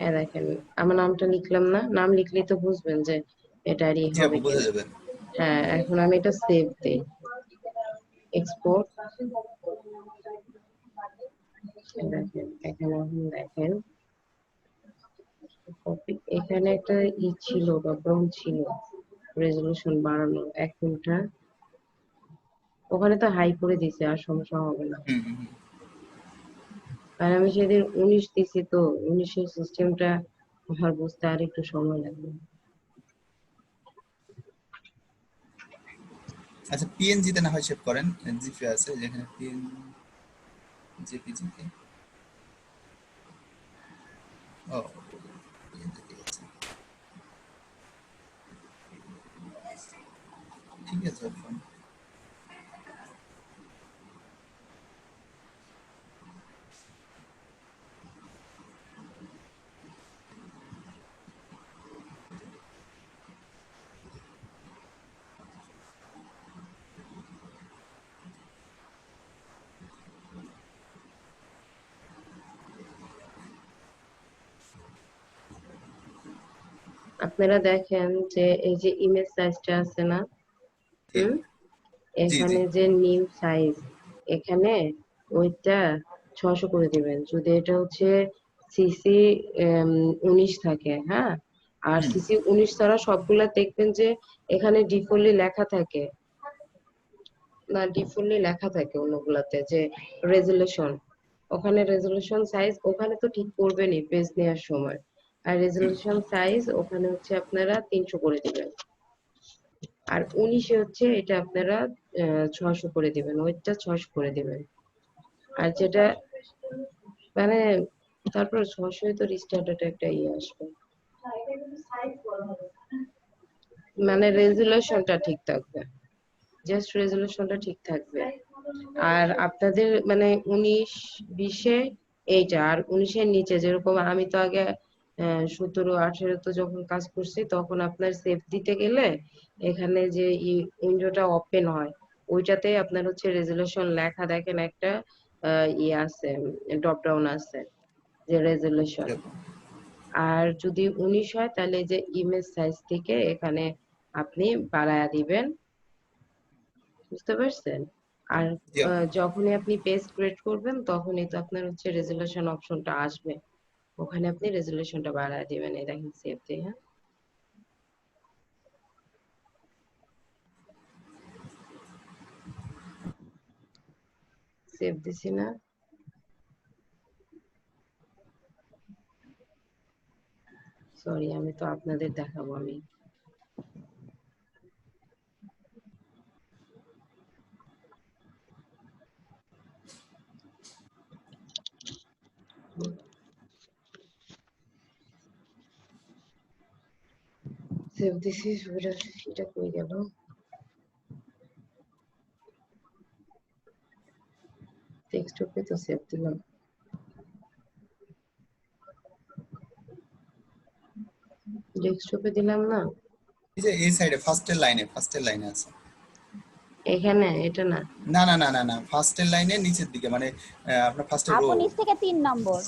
হ্যাঁ দেখেন, আমার নামটা লিখলাম না, নাম লিখলেই তো বুঝবেন যে এটারই জি হবে আপু, বোঝা কিনা। যাবে। হ্যাঁ, এখন আমি এটা সেভ দিই, এক্সপোর্ট। দেখেন এখানে, এখন দেখেন এখানে একটা ছিল, ড্রপডাউন ছিল রেজলিউশন বাড়ানো, এখনটা ওখানে তো হাই করে দিছে, আর সমস্যা হবে না। হুম হুম হুম। আর আমি সেদিন 19 দিছি, তো 19-এর সিস্টেমটা আমার বুঝতে আর একটু সময় লাগবে। আচ্ছা, পিএনজি তে না হয় সেভ করেন, জিপি আছে যেখানে পিএন জেপিজি। ও PNG ঠিক আছে, ঠিক আছে ফোন। আপনারা দেখেন যে এই যে ইমেজ সাইজটা আছে না, জি হুম, জি জি। এখানে যে নিউ সাইজ, এখানে ওইটা 600 করে দিবেন। যদি এটা হচ্ছে সিসি 19 থাকে, হ্যাঁ, আর হুম। সিসি 19 ছাড়া সবগুলা দেখবেন যে এখানে ডিফল্টলি লেখা থাকে, না ডিফল্টলি লেখা থাকে অন্যগুলাতে যে রেজুলেশন, ওখানে রেজুলেশন সাইজ ওখানে তো ঠিক করবেনই পেজ নেওয়ার সময়। আর রেজুলেশন সাইজ ওখানে হচ্ছে আপনারা 300 করে দিবেন। আর 19-এ হচ্ছে এটা আপনারা 600 করে দিবেন, ওইটা 600 করে দিবেন। আর যেটা মানে তারপর 600 তো রিস্টার্টেড একটা ইয়ে আসবে, মানে রেজুলেশনটা ঠিক থাকবে, জাস্ট রেজুলেশনটা ঠিক থাকবে। আর আপনাদের মানে 19-20-এ এইটা, আর 19-এর নিচে যেরকম আমি তো আগে 17-18 তো যখন কাজ করছি, তখন আপনার সেভ দিতে গেলে এখানে যে উইন্ডোটা ওপেন হয়, ওইটাতে আপনার হচ্ছে রেজুলেশন লেখা দেখেন একটা ইয়ে আছে, ড্রপ ডাউন আছে যে রেজুলেশন। জি আপু। আর যদি 19 হয় তাহলে যে ইমেজ সাইজ থেকে এখানে আপনি বাড়ায়া দিবেন, বুঝতে পারছেন? আর জি আপু। যখনই আপনি পেজ ক্রিয়েট করবেন তখনই তো আপনার হচ্ছে রেজুলেশন অপশনটা আসবে, ওখানে আপনি রেজুলেশনটা বাড়ায় দিবেন। এই দেখেন সেভ দিয়ে, হ্যাঁ সেভ দিছি না? সরি, আমি তো আপনাদের দেখাবো আমি। সেভ দিছি, এটা কই গেল? ডেস্কটপে তো সেভ দিলাম। ডেস্কটপে দিলাম না, এই যে এই সাইডে ফার্স্টের লাইনে আছে। এখানে এটা না। না না না না না, ফার্স্টের লাইনে নিচের দিকে, মানে আপনার ফার্স্টের রো, আপু নিচ থেকে 3 নম্বর,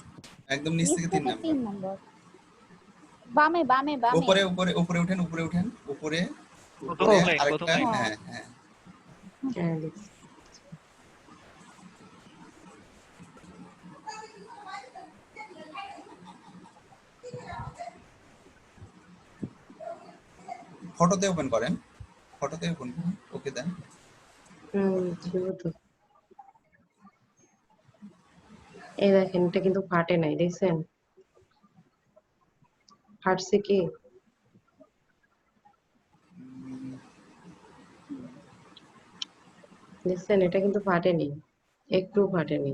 একদম নিচ নিচ থেকে তিন থেকে নাম্বার 3 নম্বর, বামে বামে বামে। উপরে উপরে উপরে উঠেন, উপরে উঠেন, উপরে প্রথম উপরে লাইন, প্রথম আরেকটা, লাইন। হ্যাঁ, হ্যাঁ হ্যাঁ। হ্যাঁ দেখছি। ফটোতে ওপেন করেন, ফটোতে ওপেন করুন, ওকে দেন। ছিল তো। এই দেখেন এটা কিন্তু ফাটে নাই, দেখছেন? ফাটছে কি? দেখছেন এটা কিন্তু ফাটেনি, একটু ফাটেনি।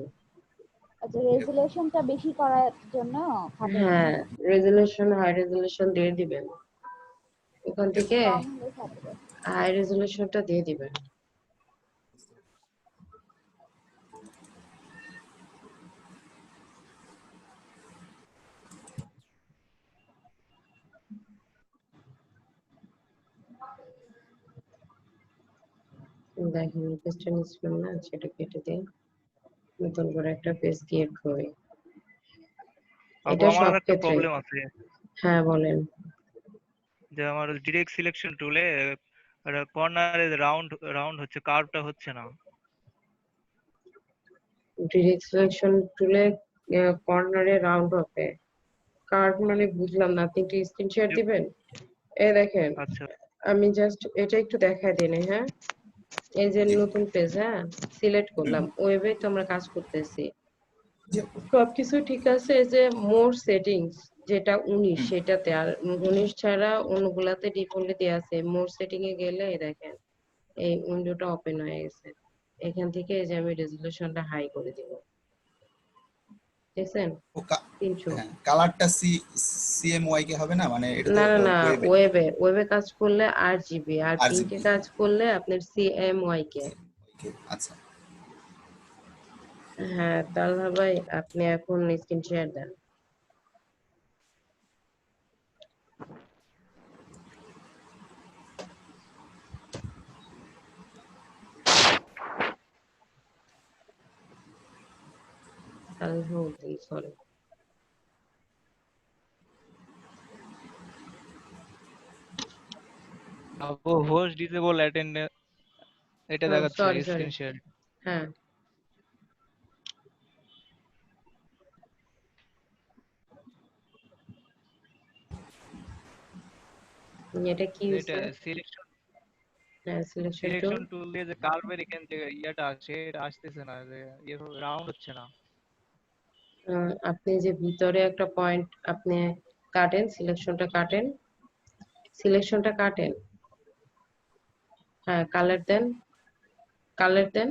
আচ্ছা, রেজুলেশনটা বেশি করার জন্য ফাটেনি। হ্যাঁ, রেজুলেশন হাই রেজুলেশন দিয়ে দিবেন, ওখান থেকে কম হলে ফাটবে। হাই রেজুলেশনটা দিয়ে দিবেন। দেখেন পেজটা নিচ্ছিলাম না, সেটা কেটে দিয়ে নতুন করে একটা পেজ ক্রিয়েট করি। আপু এটা আমার সব একটা ক্ষেত্রে। প্রবলেম আছে হ্যাঁ বলেন। যে আমার ডিরেক্ট সিলেকশন টুলে কর্নারে রাউন্ড রাউন্ড হচ্ছে, কার্ভটা হচ্ছে না। ডিরেক্ট সিলেকশন টুলে কর্নারে রাউন্ড হবে, কার্ভ মানে বুঝলাম না, আপনি একটু স্ক্রিনশট যে- দিবেন? এই দেখেন, আচ্ছা আমি জাস্ট এটা একটু দেখাই দিই। হ্যাঁ, এই যে জি নতুন পেজ, হ্যাঁ সিলেক্ট হুম, করলাম, ওয়েবে তো আমরা কাজ করতেছি, জি আপু সবকিছু ঠিক আছে। এই যে মোর সেটিংস যেটা 19 হুম, সেটাতে, আর 19 ছাড়া অন্যগুলাতে ডিফল্টলি দেওয়া আছে। মোর সেটিং এ গেলে এই দেখেন এই উইন্ডোটা ওপেন হয়ে গেছে। এখান থেকে এই যে আমি রেজোলিউশনটা হাই করে দিব, দেখছেন ও 300। হ্যাঁ, কালারটা সিএমওয়াই কে হবে না, মানে এটা তো না না না, ওয়েবে ওয়েবে ওয়েবে কাজ করলে RGB, আর পিঙ্কে আরজিবি। কাজ করলে আপনার CMYK কে। আচ্ছা হ্যাঁ তাহলে ভাই আপনি এখন স্ক্রিন শেয়ার দেন। সালাহুদ্দিন, সরি। আপু হোস্ট ডিসেবল অ্যাটেন্ড এটা দেখাচ্ছে সরি সরি। Screen share. হ্যাঁ, এটা কি এটা হয়েছে? সিলেকশন হ্যাঁ সিলেকশন টুল। সিলেকশন টুল দিয়ে যে কার্ভের এখান থেকে ইয়াটা আসে, এটা আসতেছে না, যে রাউন্ড হচ্ছে না। আপনি যে ভিতরে একটা পয়েন্ট আপনি কাটেন, সিলেকশনটা কাটেন, সিলেকশনটা কাটেন। হ্যাঁ কালার দেন, কালার দেন।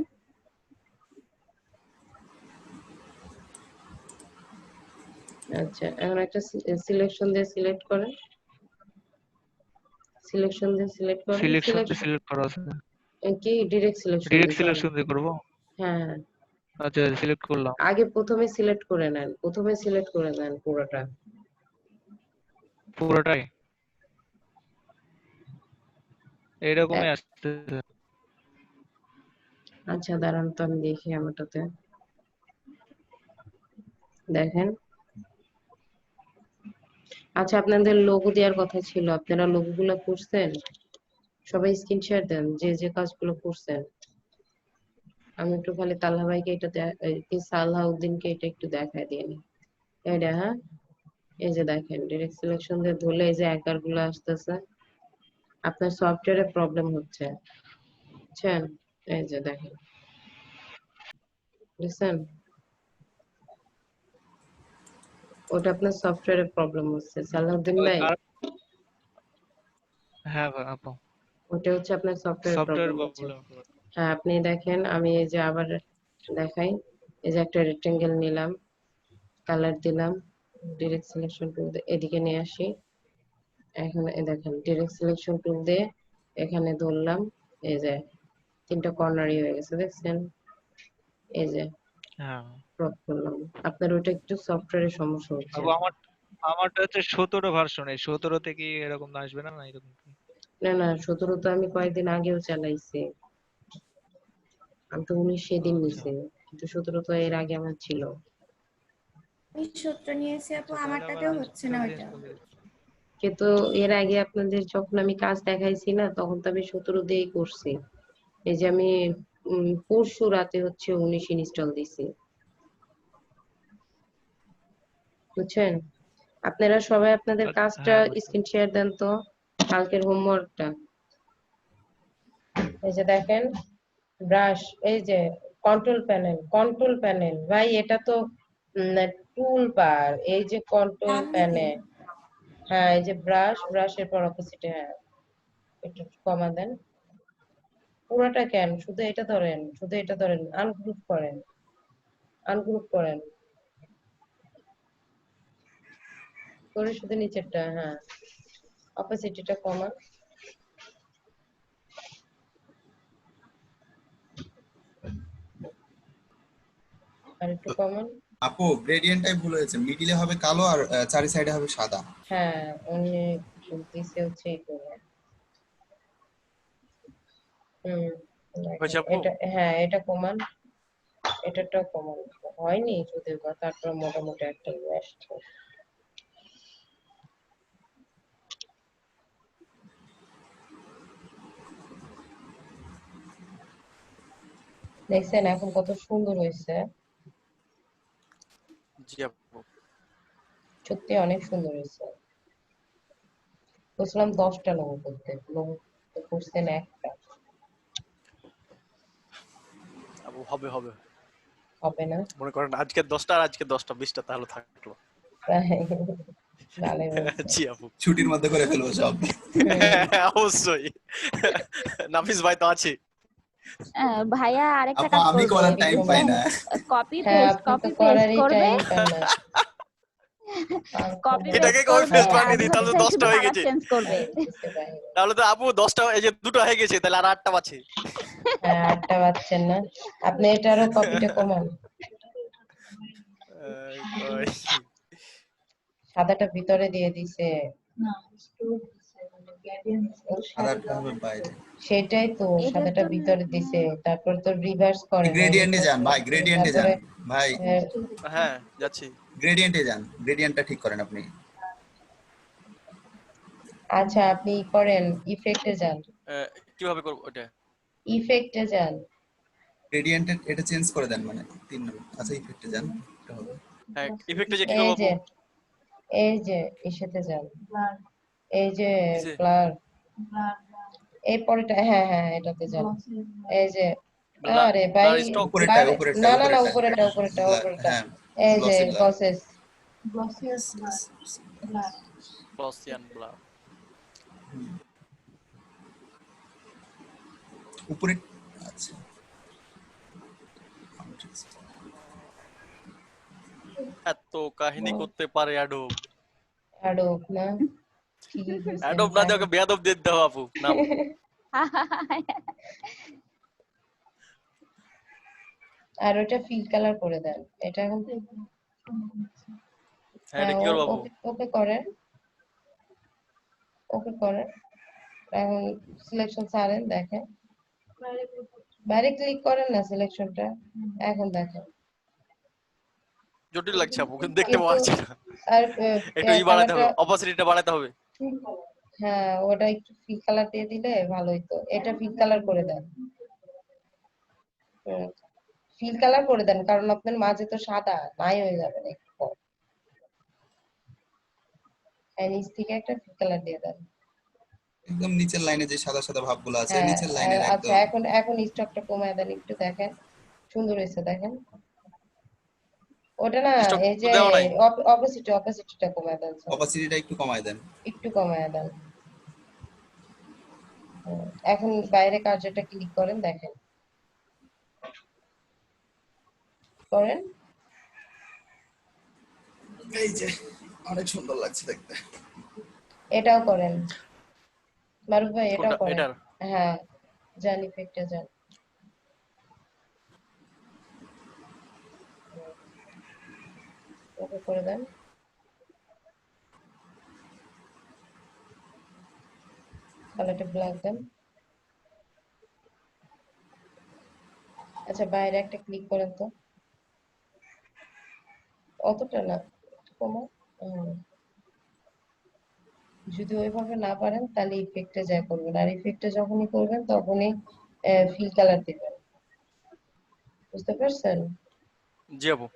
আচ্ছা এখন একটা সিলেকশন দিয়ে সিলেক্ট করেন, সিলেকশন দিয়ে সিলেক্ট করেন, সিলেকশন দিয়ে সিলেকশন সিলেক্ট করা আছে, কি ডিরেক্ট সিলেকশন ডিরেক্ট দিয়ে, সরি। সিলেকশন দিয়ে করবো। হ্যাঁ হ্যাঁ। আচ্ছা সিলেক্ট করলাম আগে প্রথমে সিলেক্ট করে নেন, প্রথমে সিলেক্ট করে নেন পুরোটা। পুরোটাই, এরকমই এ- আসতেছে। আচ্ছা দাঁড়ান তো আমি দেখি আমারটাতে, দেখেন। আচ্ছা আপনাদের লোগো দেওয়ার কথা ছিল, আপনারা লোগো গুলো করছেন? সবাই স্ক্রিন শেয়ার দেন যে যে কাজগুলো করছেন। আমি একটু খালি তাল্লা ভাইকে এটা কি সালাউদ্দিনকে এটা একটু দেখাই দিয়ে নি। এটা হ্যাঁ, এই যে দেখেন ডিরেক্ট সিলেকশন দিয়ে ধরলে এই যে আকার গুলো আসতেছে। আপনার সফটওয়্যারে প্রবলেম হচ্ছে, বুঝছেন? এই যে দেখেন, বুঝছেন? ওটা আপনার সফটওয়্যারে প্রবলেম হচ্ছে সালাউদ্দিন ভাই। হ্যাঁ আপু, ওটা হচ্ছে আপনার সফটওয়্যারে সফটওয়্যার প্রবলেম হচ্ছে। প্রবলেম। হ্যাঁ আপনি দেখেন, আমি এই যে আবার দেখাই, এই যে একটা রেক্টেঙ্গেল নিলাম, কালার দিলাম, ডিরেক্ট সিলেকশন টুল এদিকে নিয়ে আসি। এখন এই দেখেন ডিরেক্ট সিলেকশন টুল দিয়ে এখানে ধরলাম, এই যে তিনটা কর্নারই হয়ে গেছে, দেখছেন? এই যে হ্যাঁ ক্রপ করলাম। আপনার ওটা একটু সফটওয়্যারের সমস্যা হচ্ছে। আপু, আমারটা হচ্ছে 17 ভার্সন, এই 17 কি এরকম আসবে না, না এরকম কি? না না, 17 তো আমি কয়েকদিন আগেও চালাইছি, আমি তো 19 সেদিন আচ্ছা নিছি, কিন্তু 17 তো এর আগে আমার ছিল। আমি সূত্র নিয়েছি আপু, আচ্ছা, তাহলে আবার আমারটাতেও হচ্ছে না চেঞ্জ ওইটা। করে দিচ্ছি। কিন্তু এর আগে আপনাদের যখন আমি কাজ দেখাইছি না, তখন তো আমি 17 দিয়েই করছি। এই যে আমি পরশু রাতে হচ্ছে 19 ইনস্টল দিছি, বুঝছেন? আপনারা সবাই আপনাদের কাজটা হ্যাঁ বুঝতে স্ক্রিন শেয়ার দেন তো, কালকের হোমওয়ার্কটা। এই যে দেখেন ব্রাশ, এই যে কন্ট্রোল প্যানেল, কন্ট্রোল প্যানেল ভাই এটা তো টুল বার, এই যে কন্ট্রোল ডান দিকে। প্যানেল। হ্যাঁ এই যে ব্রাশ, ব্রাশের পর অপোজিটে, হ্যাঁ একটু কমা দেন। পুরোটা কেন, শুধু এটা ধরেন, শুধু এটা ধরেন, আনগ্রুপ করেন, আনগ্রুপ করেন, করে শুধু নিচেরটা, হ্যাঁ অপোজিটটা কমান, আর একটু কমান। আপু গ্রেডিয়েন্টটাই ভুল হয়েছে, মিডিলে হবে কালো আর চারি সাইডে হবে সাদা। হ্যাঁ উনি দিছে হচ্ছে এই করে। হুম, দেখেন হয়েছে আপু? এটা, হ্যাঁ এটা কমান, এটাটাও কমান হয়নি যদিও বা, তারপর মোটামুটি একটা নিয়ে আসছে। দেখছেন এখন কত সুন্দর হয়েছে, জি আপু। সত্যি অনেক সুন্দর হয়েছে। বলছিলাম 10টা লোগো করতে, লোগো করছেন একটা, আপু হবে হবে, হবে না? মনে করেন আজকে 10টা আর আজকে 10টা 20টা তাহলে থাকলো। তাই? ভালোই বলছে। জি আপু। ছুটির মধ্যে করে ফেলবো সব। অবশ্যই। নাফিস ভাই তো আছে। ভাইয়া আরেকটা আপা কাজ আমি করবে, করার টাইম পাই না। কপি হ্যাঁ পেস্ট আপনি তো করারই টাইম পান না। কপি এটাকে পেস্ট কপি করবে পেস্ট আর বানিয়ে দিই তাহলে তো হচ্ছে 10টা শুধু হয়ে কালার গেছে। চেঞ্জ করবে। তাহলে তো আপু 10টা, এই যে 2টা হয়ে গেছে, তাহলে আর 8টা বাকি। হ্যাঁ 8টা বাচ্চেন না, আপনি এটারও কপিটা কমান। সাদাটা ভিতরে দিয়ে দিছে, সাদাটা হবে বাইরে। সেটাই তো, এটার সাদাটা জন্য ভিতরে দিছে, তারপর তো রিভার্স করে না, গ্রেডিয়েন্টে reverse যান ভাই, করতে, গ্রেডিয়েন্টে যান তারপরে ভাই, হ্যাঁ যাচ্ছি। গ্রেডিয়েন্টে যান, গ্রেডিয়েন্টটা ঠিক করেন আপনি। আচ্ছা আপনি করেন ইফেক্টে যান, কিভাবে করব ওটা? ইফেক্টে যান, গ্রেডিয়েন্টে এটা চেঞ্জ করে দেন, মানে 3 নম্বর। আচ্ছা ইফেক্টে যান, এটা হবে। হ্যাঁ ইফেক্টে যে কি এই করব যে আপু? এই যে ইসেতে যান, এই যে কিসে? ব্লার, এই পরেটা, হ্যাঁ হ্যাঁ এটাতে যান, এই যে, আরে ভাই, ব্লার স্টক। উপরেরটা বাইরে, উপরেরটা না না না, উপরেরটা উপরেটা উপরেটা উপরেটা, হ্যাঁ, এই যে গ্লসি ব্লার। গসেস, গ্লসিয়ান ব্লার। উপরে, আচ্ছা এত কাহিনী করতে পারে অ্যাডোব। অ্যাডোব না, ঠিকই কইছেন অ্যাডোব না দিয়ে ওকে বেয়াদব দিয়ে দাও আপু নাম। আর ওটা ফিল কালার করে দেন, এটা এখন, হ্যাঁ এটা কি করব আপু? ওকে ওকে করেন, ওকে করেন, এখন সিলেকশন ছাড়েন, দেখেন বাইরে ক্লিক করেন না সিলেকশনটা, এখন দেখেন জটিল লাগছে আপু, কিন্তু দেখতে কিন্তু, পাচ্ছি না। আর একটু বাড়াতে কালারটা, হবে, অপাসিটিটা বাড়াতে হবে। হ্যাঁ ওটা একটু ফিল কালার দিয়ে দিলে ভালো হতো, এটা ফিল কালার করে দেন, ফিল কালার করে দেন, কারণ আপনার মাঝে তো সাদা নাই হয়ে যাবে না একটু পর। নিচ থেকে একটা ফিল কালার দিয়ে দেন। একদম নিচের লাইনে যে সাদা সাদা ভাবগুলো আছে, হ্যাঁ নিচের লাইনের আচ্ছা, একদম। এখন স্টকটা কমায় দেন একটু, দেখেন সুন্দর হয়েছে, দেখেন ওটা না, স্টক এই তো যে দেওয়া নাই। অপোজিটটা কমায় দেন, অপাসিটিটা একটু কমায় দেন। একটু কমায় দেন। এখন বাইরে কার্যটা ক্লিক করেন, দেখেন করেন, এই যে অনেক সুন্দর লাগছে দেখতে। এটাও করেন মারুফ ভাই, এটাও কোনটা করেন। এটার? হ্যাঁ যান ইফেক্টে যান, ওকে করে দেন, কালারটা ব্ল্যাক দেন। আচ্ছা বাইরে একটা ক্লিক করেন তো, অতটা না, একটু কমাও। যদি ওইভাবে না পারেন তাহলে ইফেক্টে যা করবেন, আর ইফেক্টে যখনই করবেন তখনই ফিল কালার দিবেন, বুঝতে পারছেন? জি আপু।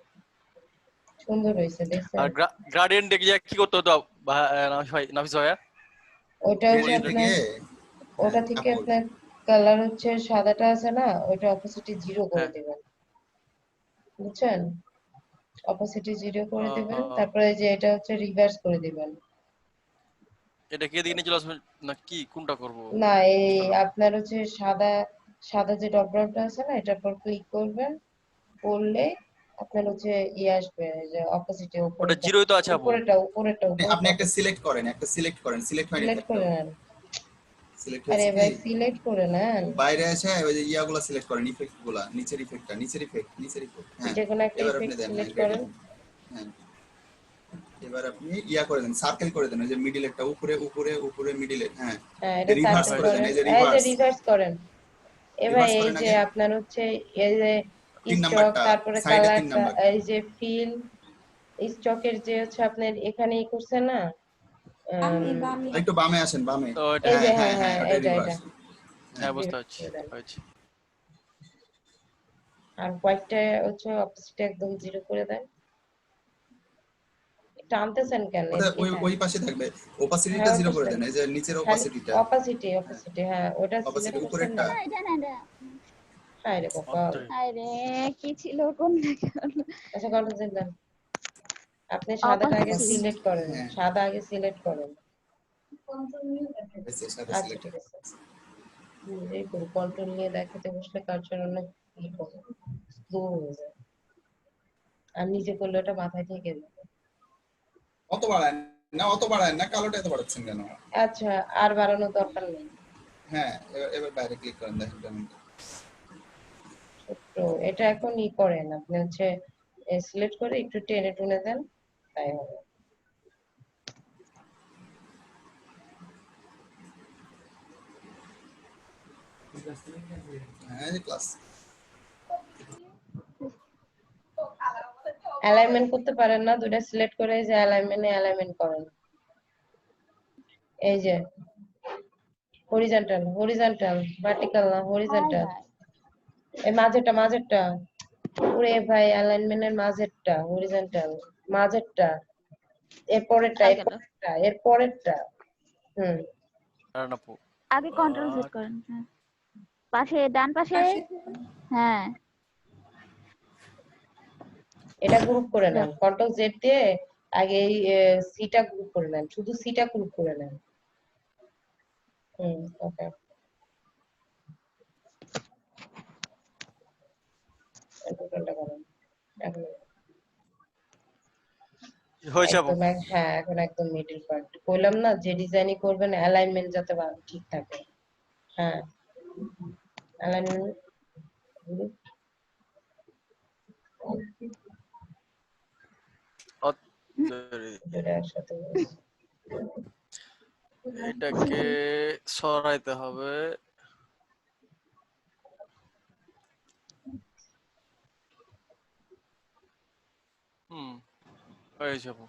সুন্দর হয়েছে দেখছেন। আর গ্রাডিয়েন্টে গিয়ে কি করতে হতো নাফিস ভাইয়া? ওটা হচ্ছে গ্রেডিয়েন্ট থেকে, আপনার, ওটা থেকে আপু আপনার কালার হচ্ছে সাদাটা আছে না, ওইটা অপোজিটে 0 করে হ্যাঁ। দিবেন, বুঝছেন? অপোজিটে 0 করে দিবেন, আহ, তারপরে যে এটা হচ্ছে রিভার্স করে দিবেন। এটা কি দিকে নিয়ে চলে আসবে না কি, কোনটা করব? না এই বুঝলাম না। আপনার হচ্ছে সাদা, সাদা যে ডট ডটটা আছে না, এটার পর ক্লিক করবেন, করলে আপনার হচ্ছে আসবে, যে অপোজিটে ওটা উপরেরটা, জিরোই তো আছে আপু। আপনি একটা উপরেরটা সিলেক্ট করেন, একটা সিলেক্ট করেন, সিলেক্ট হয়নি তো সিলেক্ট করে একটাও। নেন। সিলেক্ট আরে হয়েছে কি? ভাই সিলেক্ট করে নেন, বাইরে এসে ওই যে ইয়াগুলো সিলেক্ট করেন, ইফেক্ট গুলা, নিচের ইফেক্টটা, নিচের ইফেক্ট, নিচের ইফেক্ট। হ্যাঁ যে কোনো একটা এবার আপনি ইফেক্ট দেন, হ্যাঁ সিলেক্ট করেন। গ্রেডিয়েন্ট। হ্যাঁ এবার আপনি ইয়া করে দেন, সার্কেল করে দেন, ওই যে মিডলেরটা উপরে উপরে উপরে মিডলের। হ্যাঁ হ্যাঁ এটা রিভার্স সার্কেল করে দেন, করেন, এই যে এই যে রিভার্স। রিভার্স করেন। এবার রিভার্স এই করেন যে আগে। আপনার হচ্ছে এই যে তিন স্টক, নাম্বারটা তারপরে সাইডে, তিন কালারটা, নাম্বার। এই যে ফিল স্টকের যে হচ্ছে আপনার এখানে ই করছে না, একটু বামে আসেন, বামে। ও এটা এই হ্যাঁ যে হ্যাঁ হ্যাঁ হ্যাঁ, হ্যাঁ ওটাই এটা রিভার্স। হ্যাঁ বুঝতে পারছি, করে দেন। হয়েছে। আর হোয়াইটটা হচ্ছে অপোজিট একদম 0 করে দেন। টানতেছেন কেন, ওটা এদিকে ওই থাক। ওই পাশে থাকবে, ওপাসিটিটা হ্যাঁ ওই 0 করে পাশে দেন, এই যে নিচের খালি ওপাসিটিটা। অপাসিটি, হ্যাঁ, হ্যাঁ ওটা opacity সিলেক্ট করছেন উপরেরটা। না। না এটা না এটা। হায় রে কপাল। অতই আরে কি ছিল কোন আচ্ছা কন্ট্রোল দেন। আপনি সাদাটা আগে অপাসিটি সিলেক্ট করেন, হ্যাঁ, সাদা আগে সিলেক্ট করেন। হয়েছে, সাথে আচ্ছা সিলেক্ট। ঠিক আছে। এই কন্ট্রোল নিয়ে দেখাতে বসলে কার্সর অনেক ই করে, স্লো হয়ে যায়। আর নিজে করলে ওটা মাথায় থেকে যাবে। অত বাড়ায় না, অত বাড়ায় না, কালোটা এত বাড়াচ্ছেন কেন? আচ্ছা আর বাড়ানোর দরকার নেই। হ্যাঁ, এবার বাইরে ক্লিক করেন, দেখেন কেমন। ছোট্ট এটা এখন ই করেন, আপনি হচ্ছে সিলেক্ট করে একটু টেনে টুনে দেন, তাই হবে। হ্যাঁ, এই ক্লাস। অ্যালাইনমেন্ট করতে পারেন না, দুটো সিলেক্ট করে এই যে অ্যালাইনমেন্ট করেন। এই যে হরিজন্টাল, ভার্টিক্যাল না, হাই হরিজন্টাল। হাই এই মাঝেরটা ওরে ভাই, অ্যালাইনমেন্টের মাঝেরটা হরিজন্টাল, মাঝেরটা, আর গেল। এর পরেরটা। হুম আর না পু আগে কন্ট্রোল জেড করেন। হ্যাঁ পাশে ডান পাশে। হ্যাঁ এটা গ্রুপ করে নেন, যাক, কন্ট্রোল জেড দিয়ে আগে এই সিটা গ্রুপ করে নেন, শুধু সিটা গ্রুপ করে নেন। ওকে, টোটালটা করেন এখন। হয়েছে আপু। একদম হ্যাঁ এখন একদম মিডল পার্ট বললাম না, যে ডিজাইনই করবেন অ্যালাইনমেন্ট যাতে ঠিক থাকে। হ্যাঁ অ্যালাইনমেন্ট দুটো একসাথে। এটাকে সরাইতে হবে। হুম, হয়েছে আপু।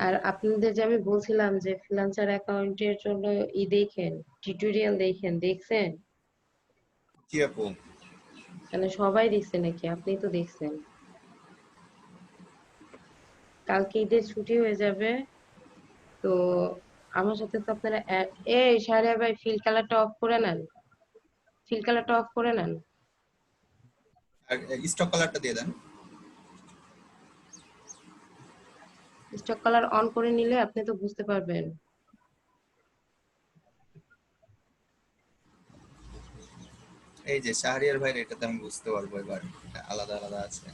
আর আপনাদের যে আমি বলছিলাম যে ফ্রিল্যান্সার অ্যাকাউন্টের জন্য দেখেন, টিউটোরিয়াল দেখছেন? কি আপু? মানে সবাই দেখছে নাকি, আপনি তো দেখছেন। কালকে ঈদের ছুটি হয়ে যাবে, তো আমার সাথে তো আপনারা এই সারিয়া ভাই ফিল কালারটা অফ করে নেন। আর স্টক কালারটা দিয়ে দেন। স্টক কালার অন করে নিলে আপনি তো বুঝতে পারবেন। এই যে শাহরিয়ার ভাইয়ের, এটাতে আমি বুঝতে পারবো এবার, আলাদা আলাদা আছে।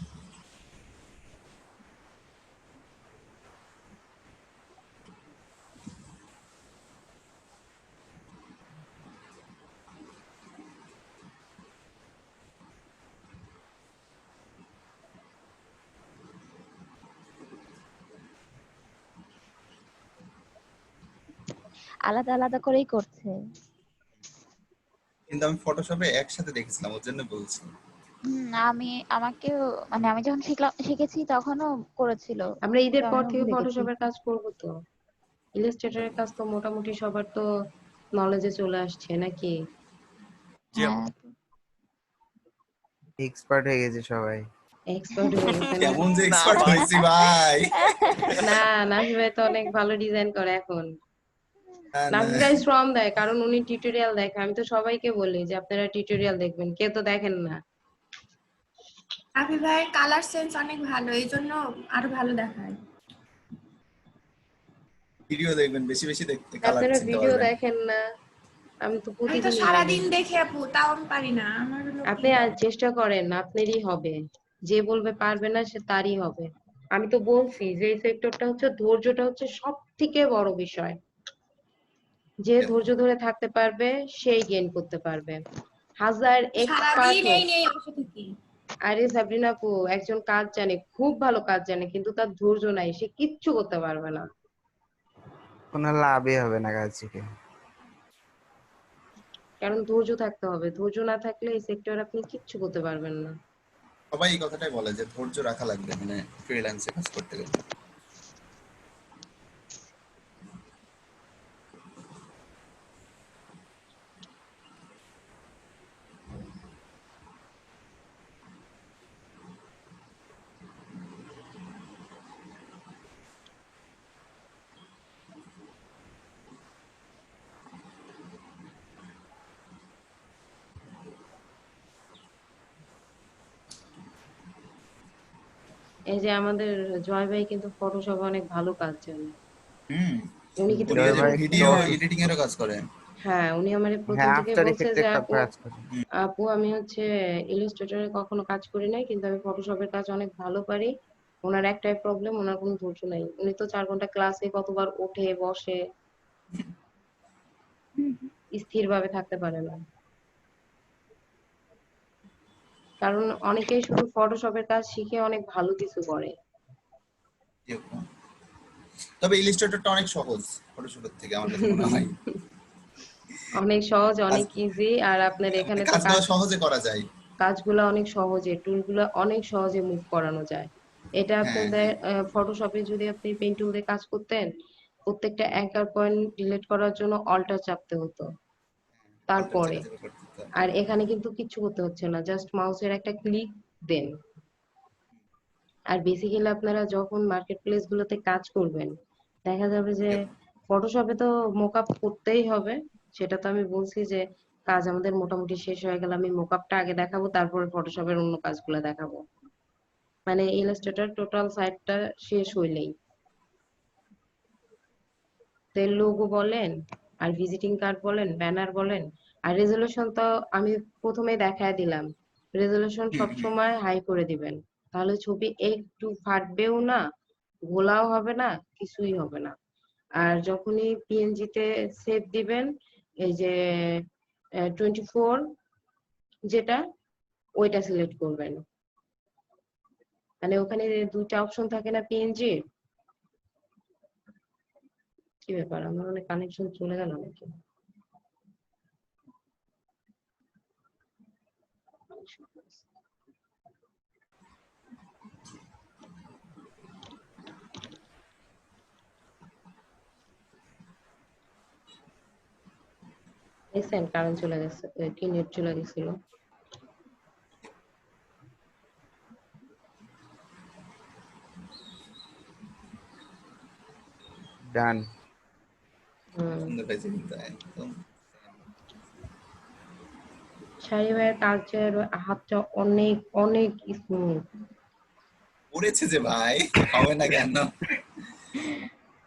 আলাদা আলাদা করেই করছে। কিন্তু আমি ফটোশপে একসাথে দেখেছিলাম, ওর জন্য বলছি। আমাকেও মানে আমি যখন শিখেছি তখনও করেছিল, আমরা কিন্তু ঈদের পর আমিও থেকে ভুলে গেছি। ফটোশপের কাজ করবো তো। ইলাস্ট্রেটরের কাজ তো মোটামুটি সবার তো নলেজে চলে আসছে নাকি? জি আপু। হ্যাঁ এক্সপার্ট হয়ে গেছে সবাই। এক্সপার্ট হয়ে গেছে না? কেমন যে না এক্সপার্ট ভাই, হয়েছি ভাই! না, নাফি ভাই তো অনেক ভালো ডিজাইন করে এখন। না না, নাফি ভাই শ্রম দেয় কারণ উনি টিউটোরিয়াল দেখে। আমি তো সবাইকে বলি যে আপনারা টিউটোরিয়াল দেখবেন, কেউ তো দেখেন না। আবি ভাইয়ের কালার সেন্স অনেক ভালো, এই জন্য আরো ভালো দেখায়। ভিডিও দেখবেন, বেশি বেশি দেখতে, কালার আপনারা চিনতে ভিডিও পারবেন। দেখেন না, আমি তো আমি তো প্রতিদিনই সারাদিন দেখি। দেখি আপু, তাও আমি পারি না, আমার হলো আপনি কি আর চেষ্টা করেন, আপনারই হবে। যে বলবে পারবে না সে তারই হবে। আমি তো বলছি যে এই সেক্টরটা হচ্ছে ধৈর্যটা হচ্ছে সব থেকে বড় বিষয়। যে ধৈর্য ধরে থাকতে পারবে সেই গেইন করতে পারবে। হাজার এক্সপার্ট সারাদিন এই হোক। নিয়ে বসে থাকি। আরে সাবরিনা আপু একজন কাজ জানে, খুব ভালো কাজ জানে, কিন্তু তার ধৈর্য নাই, সে কিচ্ছু করতে পারবে না। কোনো লাভই হবে না কাজ শিখে। কারণ ধৈর্য থাকতে হবে, ধৈর্য না থাকলে এই সেক্টরে আপনি কিচ্ছু করতে পারবেন না। সবাই এই কথাটাই বলে যে ধৈর্য রাখা লাগবে মানে ফ্রিল্যান্সে কাজ করতে গেলে। এই যে আমাদের জয় ভাই কিন্তু ফটোশপ অনেক ভালো কাজ জানে। হুম, উনি কিন্তু উনি ওই জয় যে প্রথম, ভাই ভিডিও তো এডিটিং এরও কাজ করেন। হ্যাঁ উনি আমারে প্রথম হ্যাঁ, থেকে আফটার বলছে ইফেক্টে যে একটা আপু, কাজ করে। আপু আমি হচ্ছে ইলাস্ট্রেটরে কখনো কাজ করি নাই, কিন্তু আমি ফটোশপের কাজ অনেক ভালো পারি। ওনার একটাই প্রবলেম, ওনার কোনো ধৈর্য নাই। উনি তো 4 ঘন্টা ক্লাসে কতবার ওঠে বসে, স্থির ভাবে থাকতে পারে না। কারণ অনেকেই শুধু ফটোশপের কাজ শিখে অনেক ভালো কিছু করে। এরকম। তবে ইলাস্ট্রেটরটা অনেক সহজ ফটোশপের থেকে আমার কাছে মনে হয়। অনেক সহজ, কাজ অনেক ইজি। আর আপনার মানে এখানে তো কাজগুলো সহজে করা যায়। কাজগুলো অনেক সহজে, টুলগুলো অনেক সহজে মুভ করানো যায়। এটা হ্যাঁ আপনাদের হ্যাঁ, ফটোশপে যদি আপনি পেন টুল দিয়ে কাজ করতেন, প্রত্যেকটা অ্যাঙ্কার পয়েন্ট ডিলিট করার জন্য অল্টার চাপতে হতো অল্টার তারপরে। চেপে চেপে করতে হতো। আর এখানে কিন্তু কিচ্ছু করতে হচ্ছে না, জাস্ট মাউসের একটা ক্লিক দেন। আর বেসিক্যালি আপনারা যখন মার্কেট প্লেস গুলোতে কাজ করবেন, দেখা যাবে যে ফটোশপে তো মোকআপ করতেই হবে। সেটা তো আমি বলছি যে কাজ আমাদের মোটামুটি শেষ হয়ে গেলে আমি মোকআপটা আগে দেখাবো, তারপরে ফটোশপের অন্য কাজগুলো দেখাবো। মানে ইলাস্ট্রেটর টোটাল সাইটটা শেষ হইলেই তেল লোগো বলেন, আর ভিজিটিং কার্ড বলেন, ব্যানার বলেন, আর রেজলিউশন তো আমি প্রথমে দেখায় দিলাম। রেজলিউশন হুম হুম। সবসময় হাই করে দিবেন, তাহলে ছবি একটু ফাটবেও না, ঘোলাও হবে না, কিছুই হবে না। আর যখনই পিএনজি তে সেভ দিবেন, এই যে 24 যেটা, ওইটা সিলেক্ট করবেন। মানে ওখানে দুইটা অপশন থাকে না পিএনজি। কি ব্যাপার, আমার অনেক কানেকশন চলে গেল নাকি? দেখছেন কারেন্ট চলে গেছে, কি নেট চলে গেছিল। ডান। সুন্দর হয়েছে কিন্তু একদম। শাড়ি ভাইয়ের কাজের হাতটা অনেক অনেক স্মুথ। পড়েছে যে ভাই, হবে না কেন?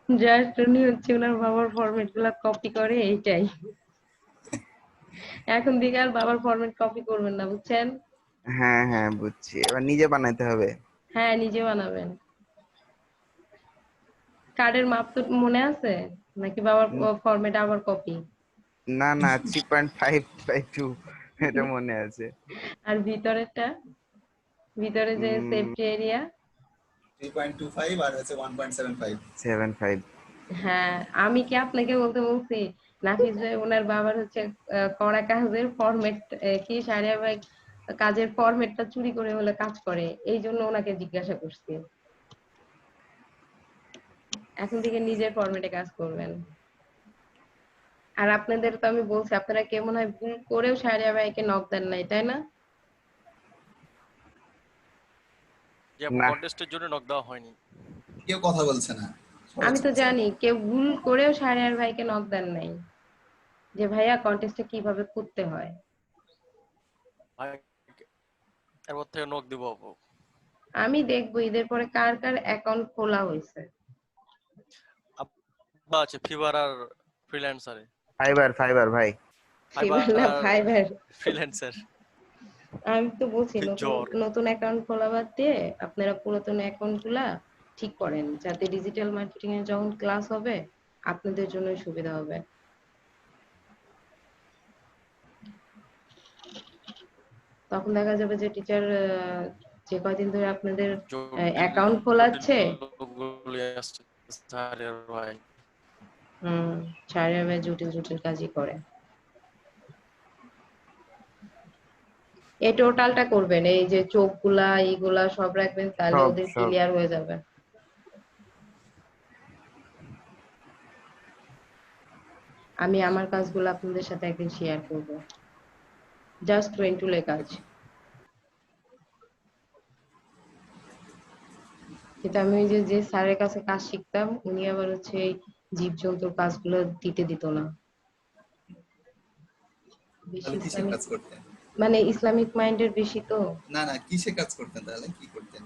জাস্ট উনি হচ্ছে ওনার বাবার ফরম্যাট গুলা কপি করে, এইটাই। এখন থেকে আর বাবার ফরম্যাট কপি করবেন না, বুঝছেন? হ্যাঁ হ্যাঁ, বুঝছি, এবার নিজে বানাইতে হবে। হ্যাঁ নিজে বানাবেন। কার্ডের মাপ তো মনে আছে, নাকি বাবার ফরম্যাট আবার কপি? না না, 3.5/2 এটা মনে আছে। আর ভিতরেরটা, ভিতরে যে সেফটি এরিয়া। 3.25 আর হচ্ছে 1.75। 7.5। হ্যাঁ আমি কি আপনাকে বলতে বলছি? নাফিস ভাই ওনার বাবার হচ্ছে করা কাজের ফরম্যাট, কি সারিয়া ভাই কাজের ফরম্যাটটা চুরি করে হলে কাজ করে, এই জন্য ওনাকে জিজ্ঞাসা করছি। এখন থেকে নিজের ফরম্যাটে কাজ করবেন। আর আপনাদের তো আমি বলছি, আপনারা কেউ মনে হয় ভুল করেও সারিয়া ভাইকে নক দেন নাই, তাই না? যে আপু না, কন্টেস্টের জন্য নক দেওয়া হয়নি। কেউ কথা বলছে না, সবাই আমি তো চুপচাপ। জানি কেউ ভুল করেও সারিয়ার ভাইকে নক দেন নাই যে ভাইয়া কন্টেস্টে কিভাবে করতে হয়। ভাই এরপর থেকে নক দিব আপু। আমি দেখবো ঈদের পরে কার কার অ্যাকাউন্ট খোলা হয়েছে। আপু বা আছে ফিভার আর ফ্রিল্যান্সারে। ফাইবার ভাই। ফিভার ফাইবার না আর ফাইবার। ফ্রিল্যান্সার আমি তো বলছি নতুন জ্বর। নতুন অ্যাকাউন্ট খোলা বাদ দিয়ে আপনারা পুরাতন অ্যাকাউন্ট গুলা ঠিক করেন, যাতে ডিজিটাল মার্কেটিং এর যখন ক্লাস হবে আপনাদের জন্য সুবিধা হবে। তখন দেখা যাবে যে টিচার যে কয়দিন ধরে আপনাদের জটিল অ্যাকাউন্ট জটিল খোলাচ্ছে, গুলি আসছে স্যারের ভাই। সারা জটিল জটিল কাজই করে। এই টোটালটা করবেন, এই যে চোখগুলা এইগুলা সব রাখবেন, তাহলে সব ওদের সব ক্লিয়ার হয়ে যাবে। আমি আমার কাজগুলো আপনাদের সাথে একদিন শেয়ার করব, জাস্ট টুলে কাজ। কিন্তু আমি ওই যে যে স্যারের কাছে কাজ শিখতাম, উনি আবার হচ্ছে এই জীবজন্তুর কাজগুলো দিতে দিত না। বেশি তাহলে কিসের ইসলামিক, কাজ করতেন? মানে ইসলামিক মাইন্ডের বেশি তো। না না, কিসে কাজ করতেন তাহলে, কি করতেন?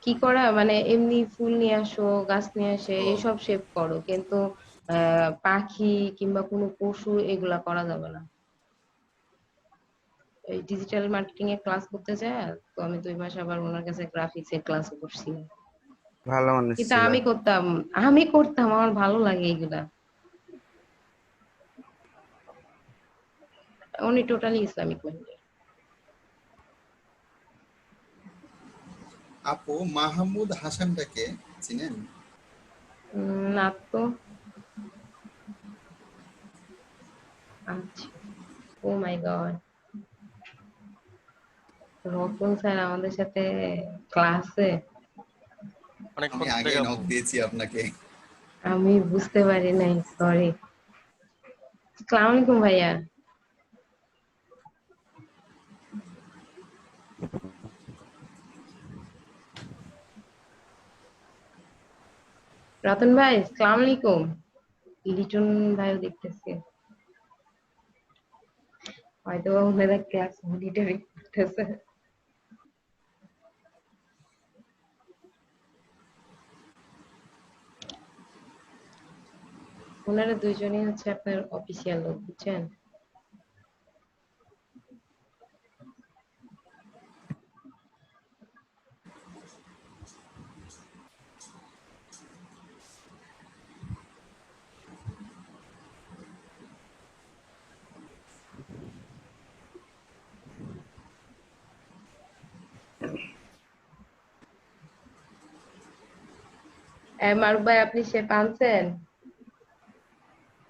কি করা মানে এমনি ফুল নিয়ে আসো, গাছ নিয়ে আসে, ও এসব শেপ করো, কিন্তু পাখি কিংবা কোনো পশু এগুলা করা যাবে না। এই ডিজিটাল মার্কেটিং এর ক্লাস করতে যায়, তো আমি 2 মাস আবার ওনার কাছে গ্রাফিক্স এর ক্লাস করছি। ভালো মানুষ কিন্তু ছিল। আমি করতাম, আমার ভালো লাগে এগুলা। উনি টোটালি ইসলামিক মাইন্ডের। আপু, মাহমুদ হাসানটাকে চিনেন? না তো। আচ্ছা, ও মাই গড, রতন স্যার আমাদের সাথে ক্লাসে? আমি অনেকক্ষণ আগে থেকে নক আপু। দিয়েছি আপনাকে। আমি বুঝতে পারি নাই, সরি। আসসালামু আলাইকুম ভাইয়া। রতন ভাই আসসালামু আলাইকুম। লিটন ভাইও দেখতেছে, হয়তো ওনারা ক্লাস মনিটরিং করতেছে। ওনারা দুইজনই হচ্ছে আপনার অফিসিয়াল লোক, বুঝছেন? মারুফ ভাই, আপনি সে আনছেন?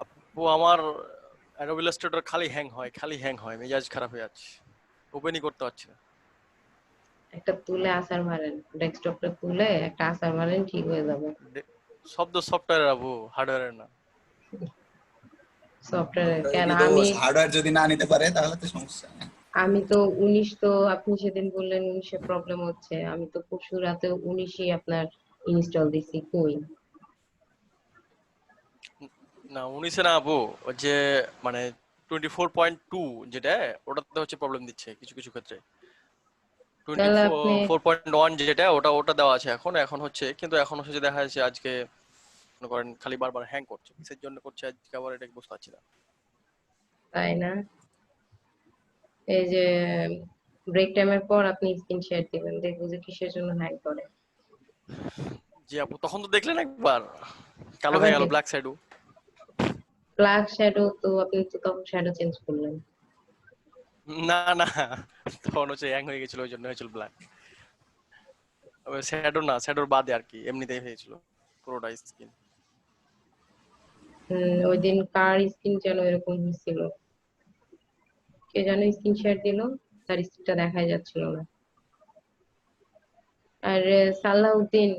আপু আমার অ্যাডোবি ইলাস্ট্রেটর খালি হ্যাং হয়, মেজাজ খারাপ হয়ে যাচ্ছে, ওপেনই করতে পারছি না। একটা তুলে আসার মারেন, ডেস্কটপটা তুলে একটা আসার মারেন, ঠিক হয়ে যাবে। শব্দ সফটওয়্যার আপু, হার্ডওয়্যারের না। সফটওয়্যার ওটাই কেন? আমি বিদোষ, হার্ডওয়্যার যদি না নিতে পারে তাহলে তো সমস্যা। আমি তো 19, তো আপনি সেদিন বললেন 19-এ প্রবলেম হচ্ছে, আমি তো পরশু রাতে 19-ই আপনার ইনস্টল দিছি, কই? না 19-এ না আপু, ওই যে মানে 24.2 যেটা, ওটাতে হচ্ছে প্রবলেম দিচ্ছে কিছু কিছু ক্ষেত্রে। তাহলে আপনি 24.1 যেটা, ওটা ওটা দেওয়া আছে এখন, এখন হচ্ছে, কিন্তু এখন হচ্ছে যে দেখা যাচ্ছে আজকে মনে করেন খালি বারবার হ্যাং করছে, কিসের জন্য করছে আজকে আবার এটা বুঝতে পারছি না। তাই না? এই যে ব্রেক টাইমের পর আপনি স্ক্রিন শেয়ার দিবেন, দেখবো যে কিসের জন্য হ্যাং করে। জি আপু, তখন তো দেখলেন একবার কালো আবার হয়ে গেল দেখ, ব্ল্যাক সাইডও। ব্ল্যাক শ্যাডো তো আপনি তো তখন শ্যাডো চেঞ্জ করলেন। না না, তখন হচ্ছে হ্যাং হয়ে গেছিল, ওই জন্য হয়েছিল ব্ল্যাক। শ্যাডো না, শ্যাডোর বাদে আর কি এমনিতেই হয়েছিল পুরোটা স্কিন। ওই দিন কার স্ক্রিন যেন এরকম হয়েছিল, কে যেন স্ক্রিন শেয়ার দিল, তার স্ক্রিনটা দেখাই যাচ্ছিল না। আর সালাউদ্দিন,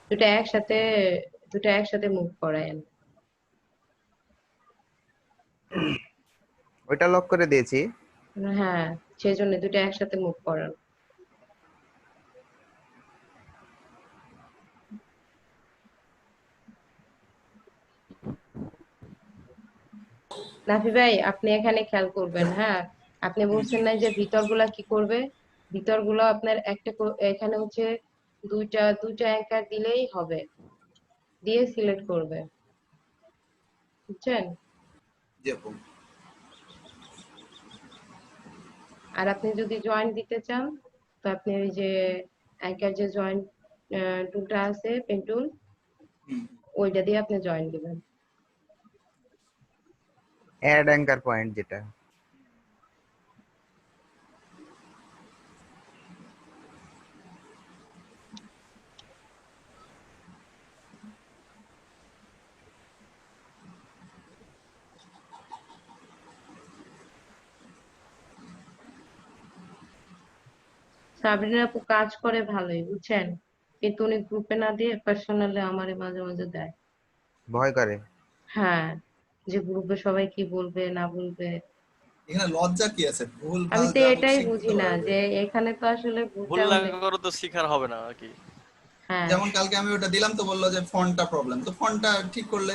দুটা একসাথে দুটা একসাথে মুভ করায়েন। ওইটা লক করে দিয়েছি। হ্যাঁ, সেই জন্য দুটা একসাথে মুভ করান। নাফি ভাই, আপনি এখানে খেয়াল করবেন, হ্যাঁ? আপনি বলছেন না যে ভিতর গুলা কি করবে? ভিতরগুলো আপনার একটা এখানে হচ্ছে দুইটা দুইটা অ্যাঙ্কার দিলেই হবে, দিয়ে সিলেক্ট করবে, বুঝছেন? জি আপু। আর আপনি যদি জয়েন্ট দিতে চান তো আপনি ওই যে অ্যাঙ্কার যে জয়েন্ট টুলটা আছে, পেন টুল, হুম। ওইটা দিয়ে আপনি জয়েন্ট দিবেন। অ্যাড অ্যাঙ্কার পয়েন্ট যেটা। সাবরিনা আপু কাজ করে ভালোই, বুঝছেন, কিন্তু উনি গ্রুপে না দিয়ে পার্সোনালি আমারে মাঝে মাঝে দেয়। ভয় করে। হ্যাঁ, যে গ্রুপে সবাই কি বলবে না বলবে। এখানে লজ্জা কি আছে? ভুল আমি ভাল তো যা হোক এটাই শিখতে বুঝি না পারবে। যে এখানে তো আসলে ভুল ভুলটা না হলে। করে তো শিখার হবে না আর কি। হ্যাঁ, যেমন কালকে আমি ওটা দিলাম তো বললো যে ফন্টটা প্রবলেম, তো ফন্টটা ঠিক করলে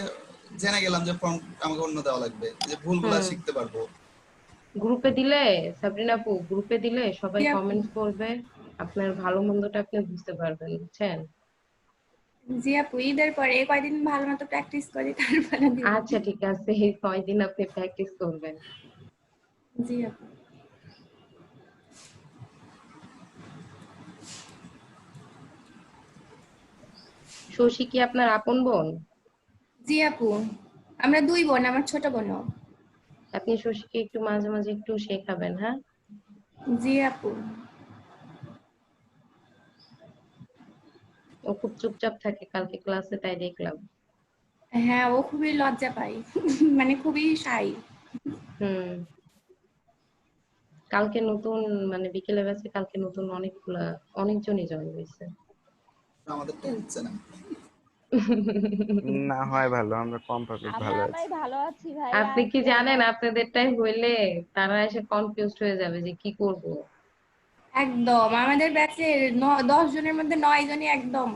জেনে গেলাম যে ফন্ট আমাকে অন্য দেওয়া লাগবে, যে ভুলগুলা হুম, শিখতে পারবো। গ্রুপে দিলে, সাবরিনা আপু গ্রুপে দিলে সবাই জি আপু। কমেন্টস করবে, আপনার ভালো মন্দটা আপনি বুঝতে পারবেন, বুঝছেন? জি আপু, ঈদের পরে এই কয়দিন ভালো মতো প্র্যাকটিস করি, তারপরে দিব। আচ্ছা ঠিক আছে, এই 6 দিন আপনি প্র্যাকটিস করবেন। জি আপু। শশী কি আপনার আপন বোন? জি আপু, আমরা দুই বোন, আমার ছোট বোনও। আপনি শশীকে একটু মাঝে মাঝে একটু শেখাবেন, হ্যাঁ? জি আপু। ও খুব চুপচাপ থাকে কালকে ক্লাসে, তাই দেখলাম। হ্যাঁ, ও খুবই লজ্জা পায়, মানে খুবই শাই। হুম, কালকে নতুন মানে বিকেলে ব্যাচে কালকে নতুন অনেকজনই জয়েন হয়েছে। আমাদেরটা হচ্ছে না। না হয় ভালো, আমরা কম পাবলিক আমরা ভালো আমরাই আছি। ভালো আছি ভাই, আপনি আর কি কেউ জানেন নাই। আপনাদেরটাই হইলে তারা এসে কনফিউজড হয়ে যাবে যে কি করব। একদম আমাদের ব্যাচের 10 জনের মধ্যে 9 জনই একদম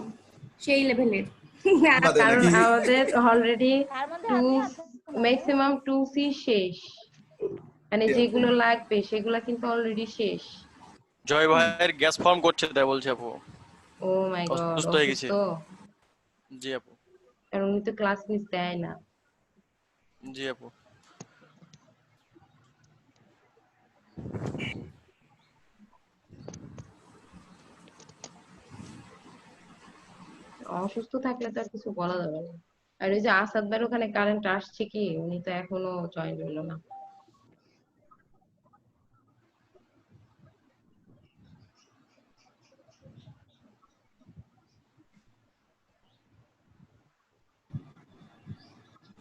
সেই লেভেলের। আমাদের কারণ নাকি? আমাদের অলরেডি তার মধ্যে টু, আমি আছি মানে। ম্যাক্সিমাম 2C শেষ, মানে জি আপু। যেগুলো লাগবে সেগুলা কিন্তু অলরেডি শেষ। জয় ভাইয়ের গ্যাস ফর্ম করছে তাই বলছে আপু, ও মাই গড, অসুস্থ হয়ে গেছে। অসুস্থ? জি আপু। আর উনি তো ক্লাস মিস দেয় না। জি আপু। অসুস্থ থাকলে তো আর কিছু বলা যাবে না। আর ওই যে আসাদ ভাইয়ের ওখানে কারেন্ট আসছে কি, উনি তো এখনো জয়েন হইলো না।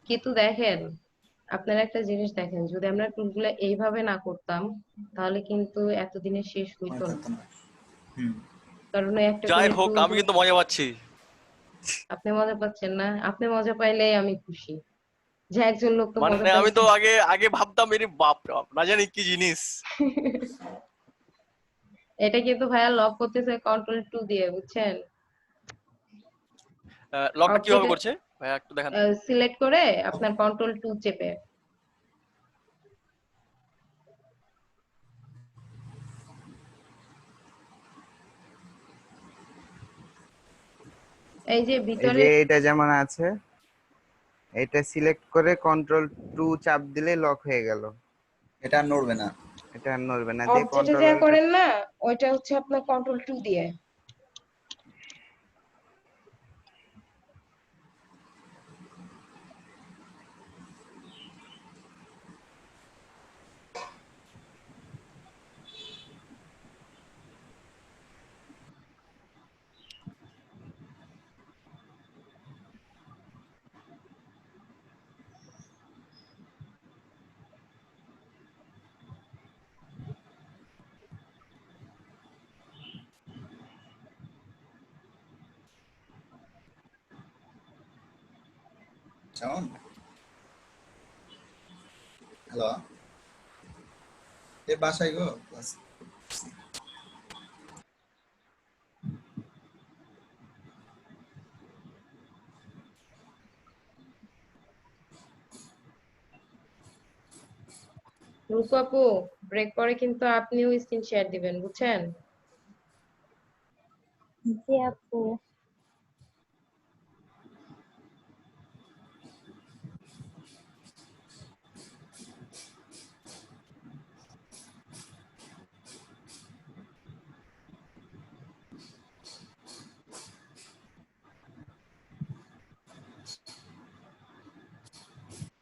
কিন্তু দেখেন, আপনারা একটা জিনিস দেখেন, যদি আমরা টুলগুলো এইভাবে না করতাম তাহলে কিন্তু এতদিনে শেষ মনে হইতো না। থাকতো না। হুম। কারণ ওই একটা যাই করে হোক টুল। আমি কিন্তু মজা পাচ্ছি। আপনি মজা পাচ্ছেন না? আপনি মজা পাইলেই আমি খুশি, যে একজন লোক তো মজা মানে আমি তো পাইছে। আগে আগে ভাবতাম এর বাপ রে বাপ, না জানি কি জিনিস। এটা কিন্তু ভাইয়া লক করতেছে কন্ট্রোল 2 দিয়ে, বুঝছেন? লকটা কিভাবে অবজেক্ট করছে ভাইয়া একটু দেখান তো। সিলেক্ট করে আপনার কন্ট্রোল 2 চেপে, এই যে এই ভিতরে। যে এটা যেমন আছে, এটা সিলেক্ট করে কন্ট্রোল 2 চাপ দিলে লক হয়ে গেল। এটা আর নড়বে না। এটা আর নড়বে না, দিয়ে অবজেক্টে কন্ট্রোল যা আল্ট। করেন না, ওইটা হচ্ছে আপনার কন্ট্রোল 2 দিয়ে। যেমন হ্যালো, এ বাসায় গো ক্লাস। রুকু আপু, ব্রেক পরে কিন্তু আপনিও স্ক্রিন শেয়ার দিবেন, বুঝছেন? জি আপু।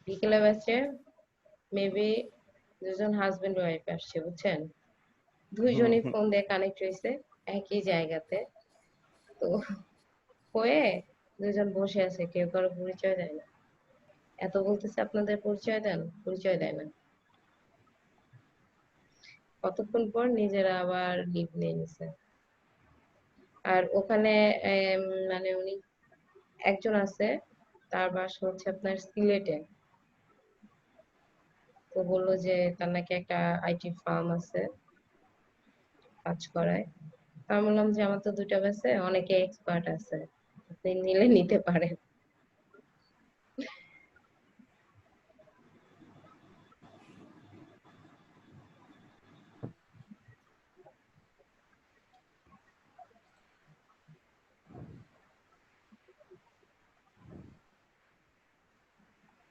বিকেলে ব্যাচে মেবি দুজন হাজবেন্ড ওয়াইফ আসছে বুঝছেন, দুইজনই ফোন দিয়ে কানেক্ট হয়েছে একই জায়গাতে। তো হয়ে দুজন বসে আছে, কেউ কারো পরিচয় দেয় না। এত বলতেছে আপনাদের পরিচয় দেন, পরিচয় দেয় না। কতক্ষণ পর নিজেরা আবার লিভ নিয়ে নিছে। আর ওখানে মানে উনি একজন আছে, তার বাসা হচ্ছে আপনার সিলেটে। তো বললো যে তার নাকি একটা আইটি ফার্ম আছে, কাজ করায়। তো আমি বললাম যে আমার তো দুইটা ব্যাচে অনেকে এক্সপার্ট আছে, আপনি নিলে নিতে পারেন।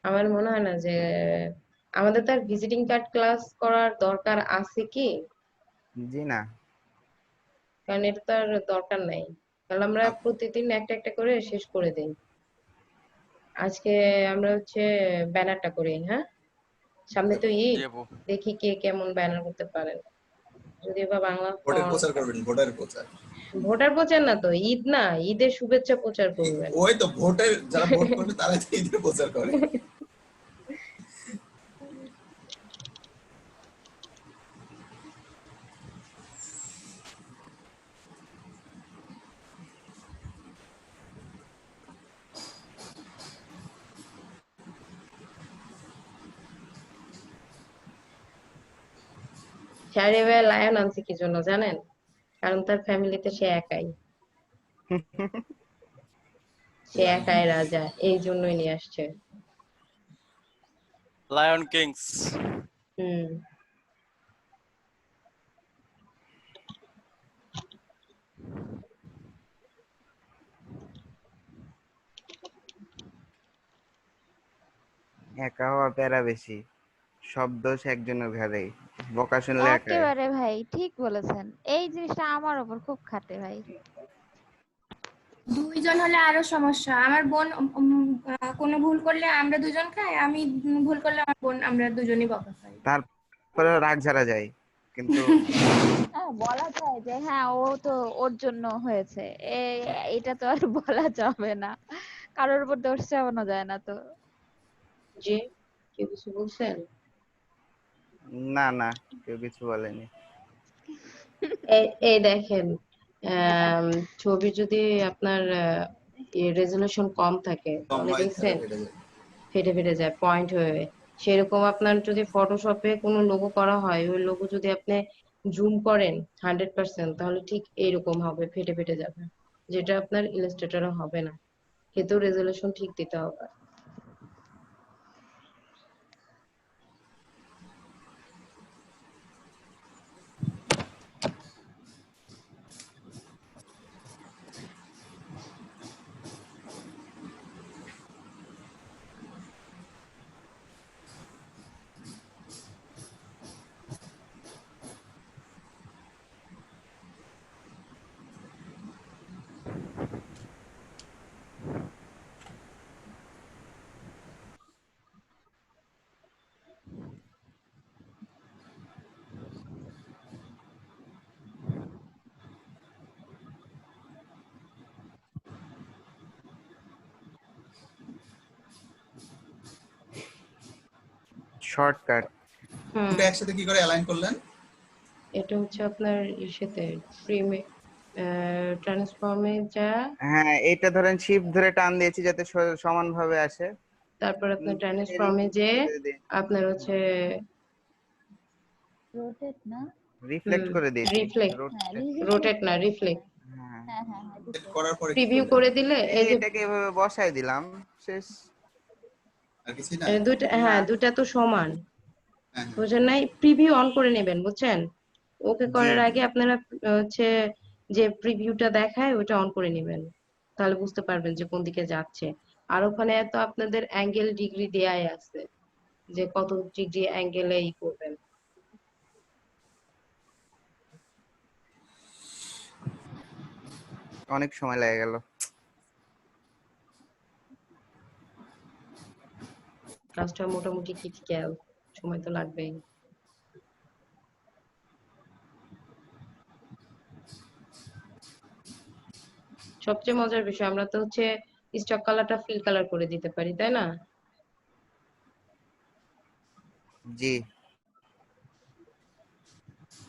আমার মনে হয় না যে আমাদের তার ভিজিটিং কার্ড ক্লাস করার দরকার আছে কি, জি না। কারণ এটা তার দরকার নাই। কারণ আমরা প্রতিদিন একটা একটা করে শেষ করে দিই। আজকে আমরা হচ্ছে ব্যানারটা করি, হ্যাঁ সামনে তো ঈদ, জি আপু। দেখি কে কেমন ব্যানার করতে পারেন। যদি বা বাংলা ভোটের ফন্ট, প্রচার করবেন, ভোটার প্রচার। ভোটার প্রচার না তো, ঈদ না, ঈদের শুভেচ্ছা প্রচার করবেন। ওই তো ভোটের, যারা ভোট করবে তারা তো ঈদের প্রচার করে। শাহরি ভাই লায়ন আনছে কি জন্য জানেন? কারণ তার ফ্যামিলিতে সে একাই, সে একাই রাজা, এই জন্যই নিয়ে আসছে। Lion kings. হুম। একা হওয়া প্যারা বেশি, সব দোষ একজনের ঘাড়েই, বকা শুনলে একাই। একেবারে ভাই ঠিক বলেছেন, এই জিনিসটা আমার উপর খুব খাটে ভাই। দুইজন হলে আরো সমস্যা। আমার বোন কোনো ভুল করলে আমরা দুজন খাই, আমি ভুল করলে আমার বোন, আমরা দুজনই বকা খাই। তারপরে রাগ ঝাড়া যায়, কিন্তু হ্যাঁ বলা যায় যে হ্যাঁ ও তো ওর জন্য হয়েছে, এটা তো আর বলা যাবে না, কারোর উপর দোষ চাপানো যায় না তো। যে কেউ কিছু বলছেন? না না, কেউ কিছু বলেনি। এই দেখেন, ছবি যদি আপনার রেজলিউশন কম থাকে কম তাহলে হয় তারা দেখছেন ফেটে যায়। ফেটে ফেটে যায় পয়েন্ট হয়ে। সেরকম আপনার যদি ফটোশপে কোনো লোগো করা হয়, ওই লোগো যদি আপনি জুম করেন 100%, তাহলে ঠিক এইরকম হবে, ফেটে ফেটে যাবে, যেটা আপনার ইলাস্ট্রেটরে হবে না। কিন্তু রেজলিউশন ঠিক দিতে হবে। শর্টকাট। হুম। দুটো একসাথে কি করে অ্যালাইন করলেন? এটা হচ্ছে আপনার ইসেতে ফ্রেমে, ট্রান্সফর্মে যা, হ্যাঁ, এইটা ধরেন শিফট ধরে টান দিয়েছি যাতে সমান ভাবে আসে। তারপর আপনার ট্রান্সফর্মে যে আপনার হচ্ছে রোটেট না? রিফ্লেক্ট করে দিয়েছি। রিফ্লেক্ট, হ্যাঁ রোটেট না রিফ্লেক্ট, হ্যাঁ, হ্যাঁ হ্যাঁ হ্যাঁ সেট বুঝতে করার পরে কি প্রিভিউ করলেন? করে দিলে এই যে এটাকে এভাবে বসাই দিলাম, শেষ। আর কিছুই না? দুইটা, না, হ্যাঁ দুইটা তো সমান, হ্যাঁ হ্যাঁ। বুঝেন নাই? প্রিভিউ অন করে নেবেন বুঝছেন। ওকে জি করার আগে আপনারা হচ্ছে যে প্রিভিউটা দেখায় ওটা অন করে নেবেন, তাহলে বুঝতে পারবেন যে কোন দিকে যাচ্ছে। আর ওখানে তো আপনাদের অ্যাঙ্গেল ডিগ্রি দেয়াই আছে, যে কত ডিগ্রি অ্যাঙ্গেলে ই করবেন। অনেক সময় লেগে গেল। কাজটা মোটামুটি ক্রিটিক্যাল, সময় তো লাগবেই। সবচেয়ে মজার বিষয়, আমরা তো হচ্ছে স্টক কালারটা ফিল কালার করে দিতে পারি, তাই না? জি।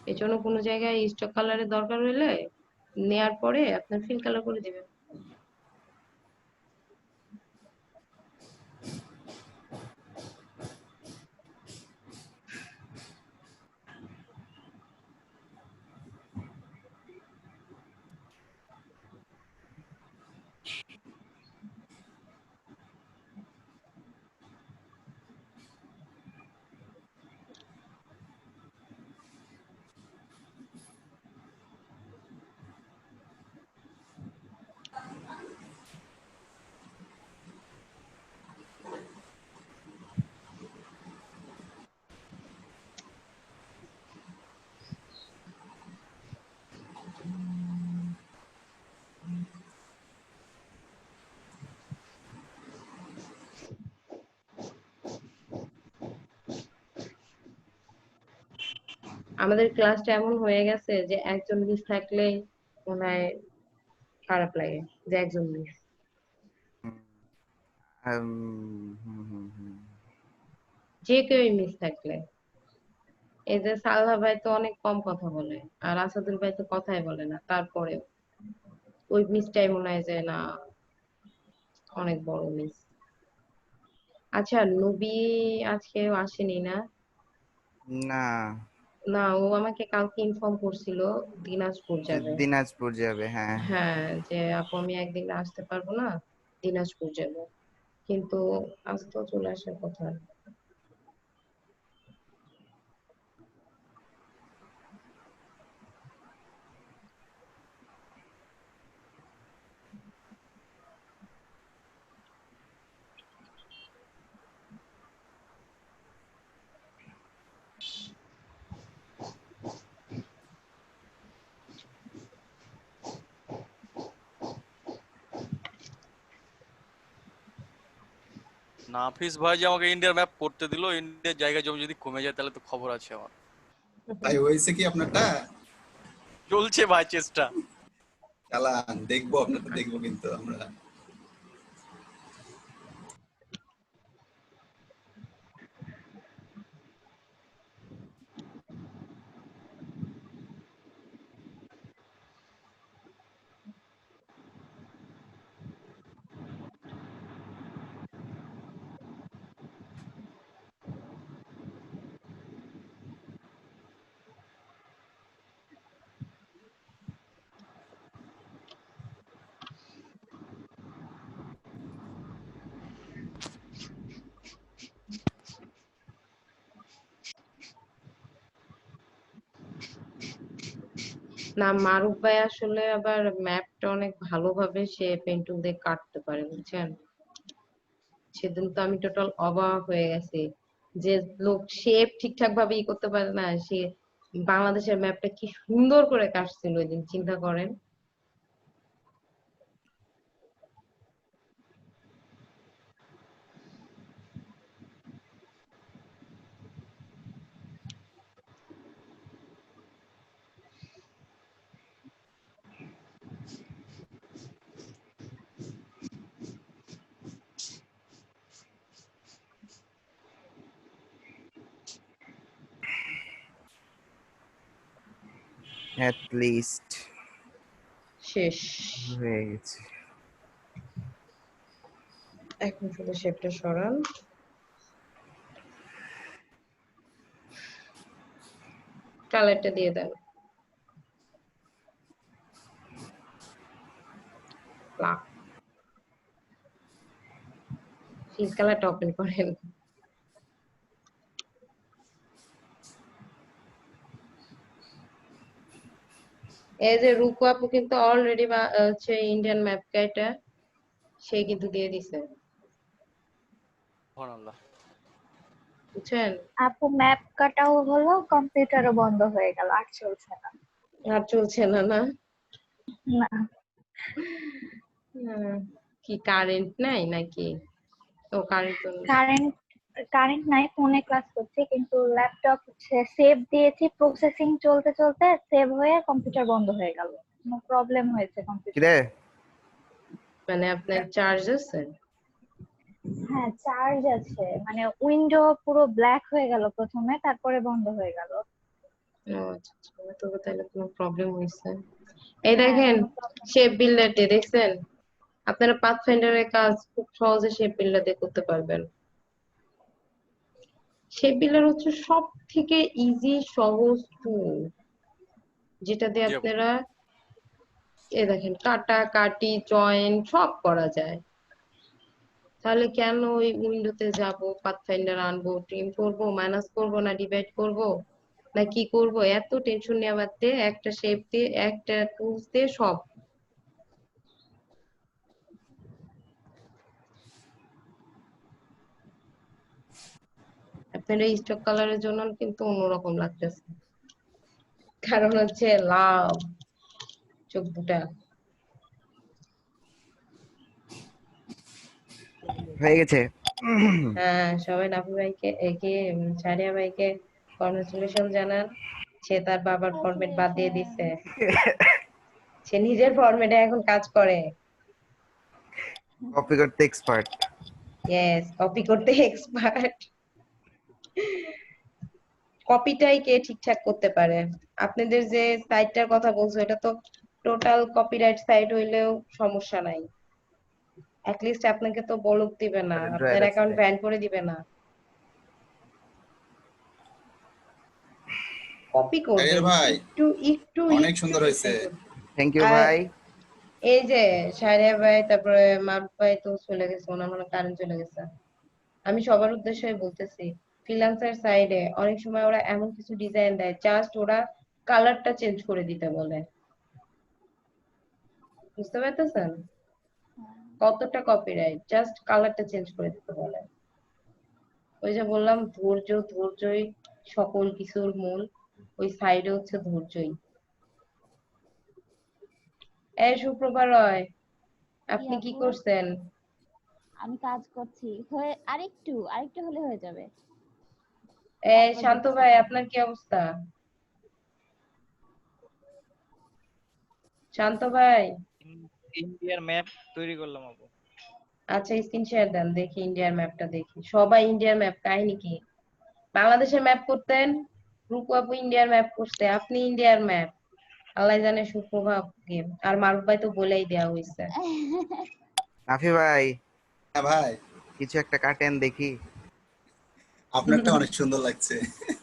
এই জন্য কোনো জায়গায় স্টক কালারের দরকার হলে নেয়ার পরে আপনার ফিল কালার করে দিবেন। আমাদের ক্লাসটা এমন হয়ে গেছে যে একজন মিস থাকলেই মনে হয় খারাপ লাগে, যে একজন মিস। যে কেউই মিস থাকলে, এই যে সালহা ভাই তো অনেক কম কথা বলে, আর আসাদুল ভাই তো কথাই বলে না, তারপরেও ওই মিসটাই মনে হয় যে না, অনেক বড় মিস। আচ্ছা, নবী আজকেও আসেনি না? না, না, ও আমাকে কালকে ইনফর্ম করছিল দিনাজপুর যাবে। দিনাজপুর যাবে, হ্যাঁ। হ্যাঁ, যে আপু আমি একদিন আসতে পারবো না, দিনাজপুর যাবো, কিন্তু আজ তো চলে আসার কথা। নাফিস ভাই যে আমাকে ইন্ডিয়ার ম্যাপ করতে দিল, ইন্ডিয়ার জায়গা জমি যদি কমে যায় তাহলে তো খবর আছে আমার। ভাই হয়েছে কি আপনারটা? চলছে ভাই চেষ্টা। চালান, দেখবো আপনারটা, দেখবো কিন্তু আমরা। না, মারুফ ভাই আসলে আবার ম্যাপটা অনেক ভালোভাবে সে পেন টুল দিয়ে কাটতে পারে, বুঝছেন? সেদিন তো আমি টোটাল অবাক হয়ে গেছি, যে লোক শেপ ঠিকঠাক ভাবে ই করতে পারে না, সে বাংলাদেশের ম্যাপটা কি সুন্দর করে কাটছিল ওই দিন, চিন্তা করেন। অ্যাট লিস্ট শেষ। হয়ে গেছে। এখন শুধু শেপটা সরান। কালারটা দিয়ে দেন। ফিল কালারটা ওপেন করেন। এই যে রূপু আপু কিন্তু অলরেডি হচ্ছে ইন্ডিয়ান ম্যাপ এটা সে কিন্তু দিয়ে দিছে, সুবহানাল্লাহ। বুঝছেন? আপু ম্যাপ কাটাও হলো, কম্পিউটারও বন্ধ হয়ে গেল, আর চলছে না। আর চলছে না না? না, হুম, কি কারেন্ট নাই নাকি? ও কারেন্ট তো নেই। কারেন্ট কারেন্ট নাই, ফোনে ক্লাস করছি, কিন্তু ল্যাপটপ হচ্ছে সেভ দিয়েছি, প্রসেসিং চলতে চলতে সেভ হয়ে কম্পিউটার বন্ধ হয়ে গেল। কোনো প্রবলেম হয়েছে কম্পিউটার। কিরে মানে আপনার চার্জ আছে? হ্যাঁ, চার্জ আছে, মানে উইন্ডো পুরো ব্ল্যাক হয়ে গেল প্রথমে, তারপরে বন্ধ হয়ে গেল। ও আচ্ছা আচ্ছা, তো তাহলে কোনো প্রবলেম হয়েছে। এই হ্যাঁ, দেখেন কোনো প্রবলেম। শেপ বিল্ডার দিয়ে দেখছেন? আপনারা পাথফাইন্ডারের কাজ খুব সহজে শেপ বিল্ডার দিয়ে করতে পারবেন। শেপ বিল্ডার হচ্ছে সব থেকে ইজি সহজ টুল, যেটা দিয়ে জি আপু। আপনারা এই দেখেন কাটা কাটি জয়েন সব করা যায়। তাহলে কেন ওই উইন্ডোতে যাব, পাথফাইন্ডার আনবো, ট্রিম করব, মাইনাস করব, না ডিভাইড করব, না কি করব, এত টেনশন নেওয়া বাদ দিয়ে একটা শেপ দিয়ে একটা টুলস দিয়ে সব। আপনার এই স্টক কালারের জন্য কিন্তু অন্যরকম লাগতেছে, কারণ হচ্ছে লাভ চোখ দুটা। হয়ে গেছে। হ্যাঁ, সবাই নাফি ভাইকে একে সারিয়া ভাইকে কংগ্রেচুলেশন জানান, সে তার বাবার ফরম্যাট বাদ দিয়ে দিছে, সে নিজের ফরম্যাটে এখন কাজ করে। কপি করতে এক্সপার্ট। ইয়েস, কপি করতে এক্সপার্ট। কপিটাই কে ঠিকঠাক করতে পারে? আপনাদের যে সাইটটার কথা বলছো এটা তো টোটাল কপিরাইট সাইট হইলেও সমস্যা নাই, লিস্ট আপনাকে তো বলক দিবে না, ড্রয়ার আপনার আছে। অ্যাকাউন্ট ব্যান করে দিবে না। কপি আরে করবেন, ভাই একটু একটু অনেক একটু সুন্দর হয়েছে। ডিজাইন করবেন। থ্যাংক ইউ আর ভাই। এই যে সারিয়া ভাই তারপরে মারুফ ভাই তো চলে গেছে, ওনার মনে কারেন্ট চলে গেছে। আমি সবার উদ্দেশ্যে বলতেছি, ফ্রিল্যান্সার সাইডে অনেক সময় ওরা এমন কিছু ডিজাইন দেয়, জাস্ট ওরা কালারটা চেঞ্জ করে দিতে বলে, বুঝতে পারতেছেন? কতটা কপিরাইট, জাস্ট কালারটা চেঞ্জ করে দিতে বলে। ওই যে বললাম ধৈর্য, ধৈর্যই সকল কিছুর মূল, ওই সাইডে হচ্ছে ধৈর্যই। এই সুপ্রভা রয়, কি আপনি কি আপু? করছেন? আমি কাজ করছি, হয়ে আরেকটু আরেকটু হলে হয়ে যাবে, এই তারপর শান্ত দিচ্ছি। ভাই, আপনার কি অবস্থা? শান্ত ভাই, ইন্ডিয়ার ম্যাপ তৈরি করলাম আপু। আচ্ছা স্ক্রিন শেয়ার দেন দেখি, ইন্ডিয়ার ম্যাপটা দেখি। সবাই ইন্ডিয়ার ম্যাপ, কাহিনী কি? বাংলাদেশের ম্যাপ করতেন, রূপু আপু ইন্ডিয়ার ম্যাপ করতে, আপনি ইন্ডিয়ার ম্যাপ। আল্লাহ জানে সুপ্রভাত কে, আর মারুফ ভাই তো বলেই দেওয়া হয়েছে। নাফি ভাই হ্যাঁ ভাই, কিছু একটা কাটেন দেখি। আপনারটা অনেক সুন্দর লাগছে।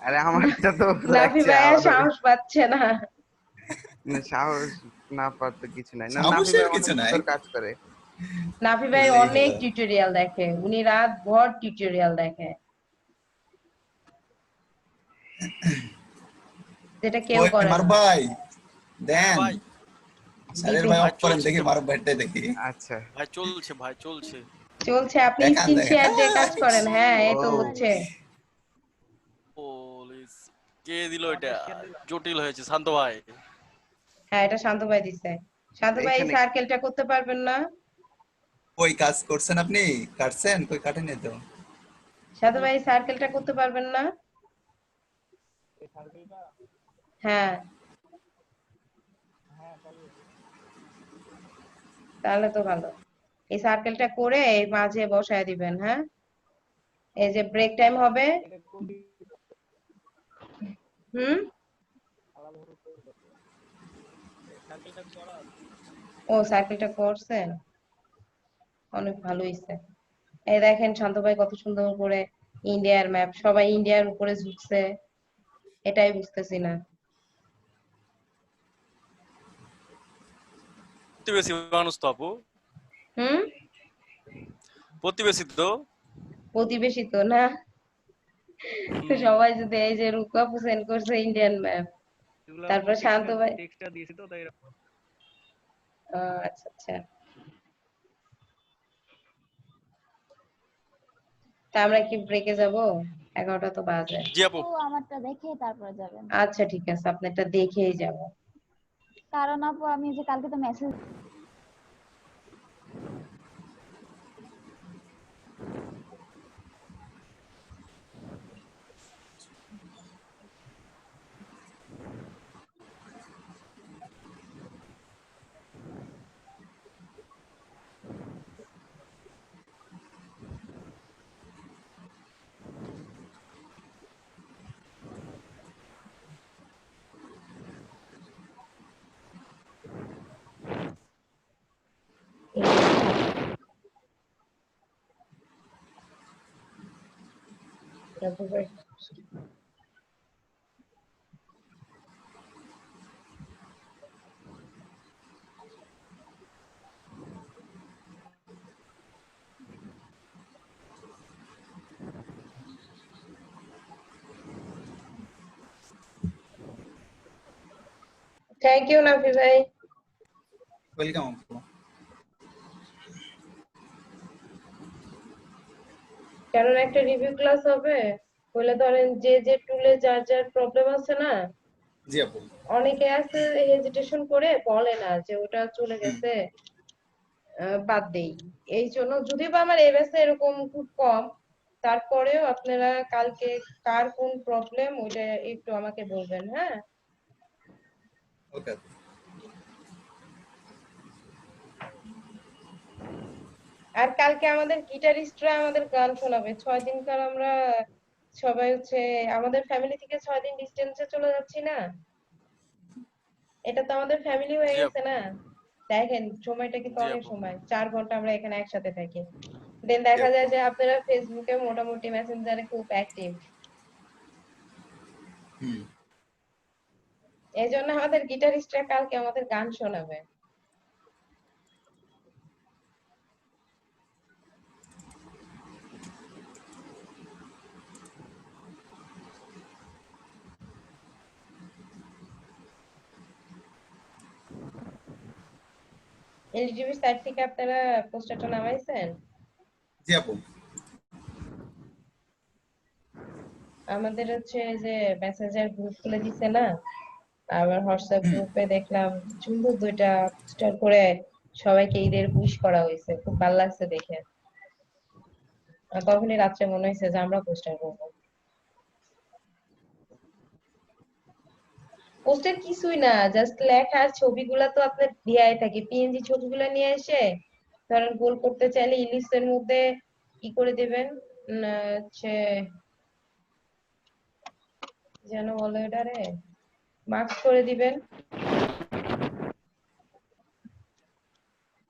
আরে আমারটা তো নাফি লাগছে ভাই আর আরো। সাহস পাচ্ছে না। না, সাহস না পাওয়ার তো কিছু নাই। না নাফি সাহসের ভাই অনেক কিছু নাই। সুন্দর কাজ করে। নাফি ভাই বুঝলেই অনেক হলো। টিউটোরিয়াল দেখে, উনি রাত ভর টিউটোরিয়াল দেখে, যেটা কেউ ওই করে মারুফ না। ভাই হ্যাঁ দেন, ভাই। স্যারের দিদি ভাই ভাই অফ করেন চলছে দেখি, তো। মারুফ ভাইটাই দেখি। আচ্ছা ভাই চলছে, ভাই চলছে। চলছে, আপনি দেখান স্ক্রিন দেখেন। শেয়ার দিয়ে কাজ করেন। হ্যাঁ, এই তো ও হচ্ছে। পুলিশ কে দিল এটা? অর্ডার কে দিল? জটিল হয়েছে শান্ত ভাই। হ্যাঁ, এটা শান্ত ভাই দিছে। শান্ত ভাই এইখানে সার্কেলটা করতে পারবেন না? কই কাজ করছেন আপনি? কাটছেন? কই কাটেনি তো। শান্ত ভাই সার্কেলটা করতে পারবেন না? এই সার্কেলটা? হ্যাঁ, হ্যাঁ পারবো। তাহলে তো ভালো। এই সার্কেলটা করে এই মাঝে বসায় দিবেন, হ্যাঁ? এই যে ব্রেক টাইম হবে। এটা কপি হুম। আলাদা করে তৈরি করতে। সার্কেলটা করা আছে। ও সার্কেলটা করছেন, অনেক ভালো হয়েছে। এই দেখেন শান্ত ভাই কত সুন্দর করে ইন্ডিয়ার ম্যাপ, সবাই ইন্ডিয়ার উপরে ঝুঁকছে, এটাই বুঝতেছি না। প্রতিবেশী মানুষ তো আপু, হুম। প্রতিবেশী তো। প্রতিবেশী তো না, তো হুম, সবাই যদি এই যে রুকা সেন্ড করছে ইন্ডিয়ান ম্যাপ, এগুলো তারপর শান্ত ভাই টেক্সটটা দিয়েছি তো তাই এরকম। আচ্ছা আচ্ছা, তা আমরা কি ব্রেকে যাব? 11টা তো বাজে। জি আপু। ও আমারটা দেখে তারপরে যাবেন, আচ্ছা ঠিক আছে, আপনারটা দেখেই যাব। কারণ আপু আমি যে কালকে তো মেসেজ থ্যাংক ইউ নাফি ভাই। ওয়েলকাম আপু। কারণ একটা রিভিউ ক্লাস হবে, বলে ধরেন যে যে টুলে যার যার প্রবলেম আছে না, জি আপু। অনেকে আছে হেজিটেশন করে বলে না যে ওটা চলে গেছে, বাদ দেই। এই জন্য যদিও বা আমার এমএসএ এরকম খুব কম, তারপরেও আপনারা কালকে কার কোন প্রবলেম ওইটা একটু আমাকে বলবেন, হ্যাঁ? ওকে। আর কালকে আমাদের গিটারিস্টরা আমাদের গান শোনাবে 6 দিনকার। আমরা সবাই হচ্ছে আমাদের ফ্যামিলি থেকে 6 দিন ডিস্টেন্সে চলে যাচ্ছি না, এটা তো আমাদের ফ্যামিলি হয়ে জি গেছে আপু। না? দেখেন সময়টা কিন্তু জি অনেক আপু। সময়, 4 ঘন্টা আমরা এখানে একসাথে থাকি। দেন জি দেখা আপু। যায় যে আপনারা ফেসবুকে মোটামুটি মেসেঞ্জারে খুব অ্যাক্টিভ, হুম। এই জন্য আমাদের গিটারিস্টরা কালকে আমাদের গান শোনাবে। এলজিবি সাইট থেকে আপনারা পোস্টারটা নামাইছেন? জি আপু। আমাদের হচ্ছে এই যে মেসেঞ্জার গ্রুপ খুলে দিছে না, আবার হোয়াটসঅ্যাপ হুম। গ্রুপে দেখলাম সুন্দর 2টা পোস্টার করে সবাইকে ঈদের উইশ করা হয়েছে, খুব ভালো লাগছে দেখে। আর তখনই রাত্রে মনে হয়েছে যে আমরা পোস্টার করবো। পোস্টার কিছুই না, জাস্ট লেখা আর ছবিগুলা তো আপনার দিয়াই থাকে, পিএনজি ছবিগুলা নিয়ে এসে ধরেন গোল করতে চাইলে ইলিশের মধ্যে কি করে দিবেন, হচ্ছে যেন বলে ওটারে, মার্কস করে দিবেন।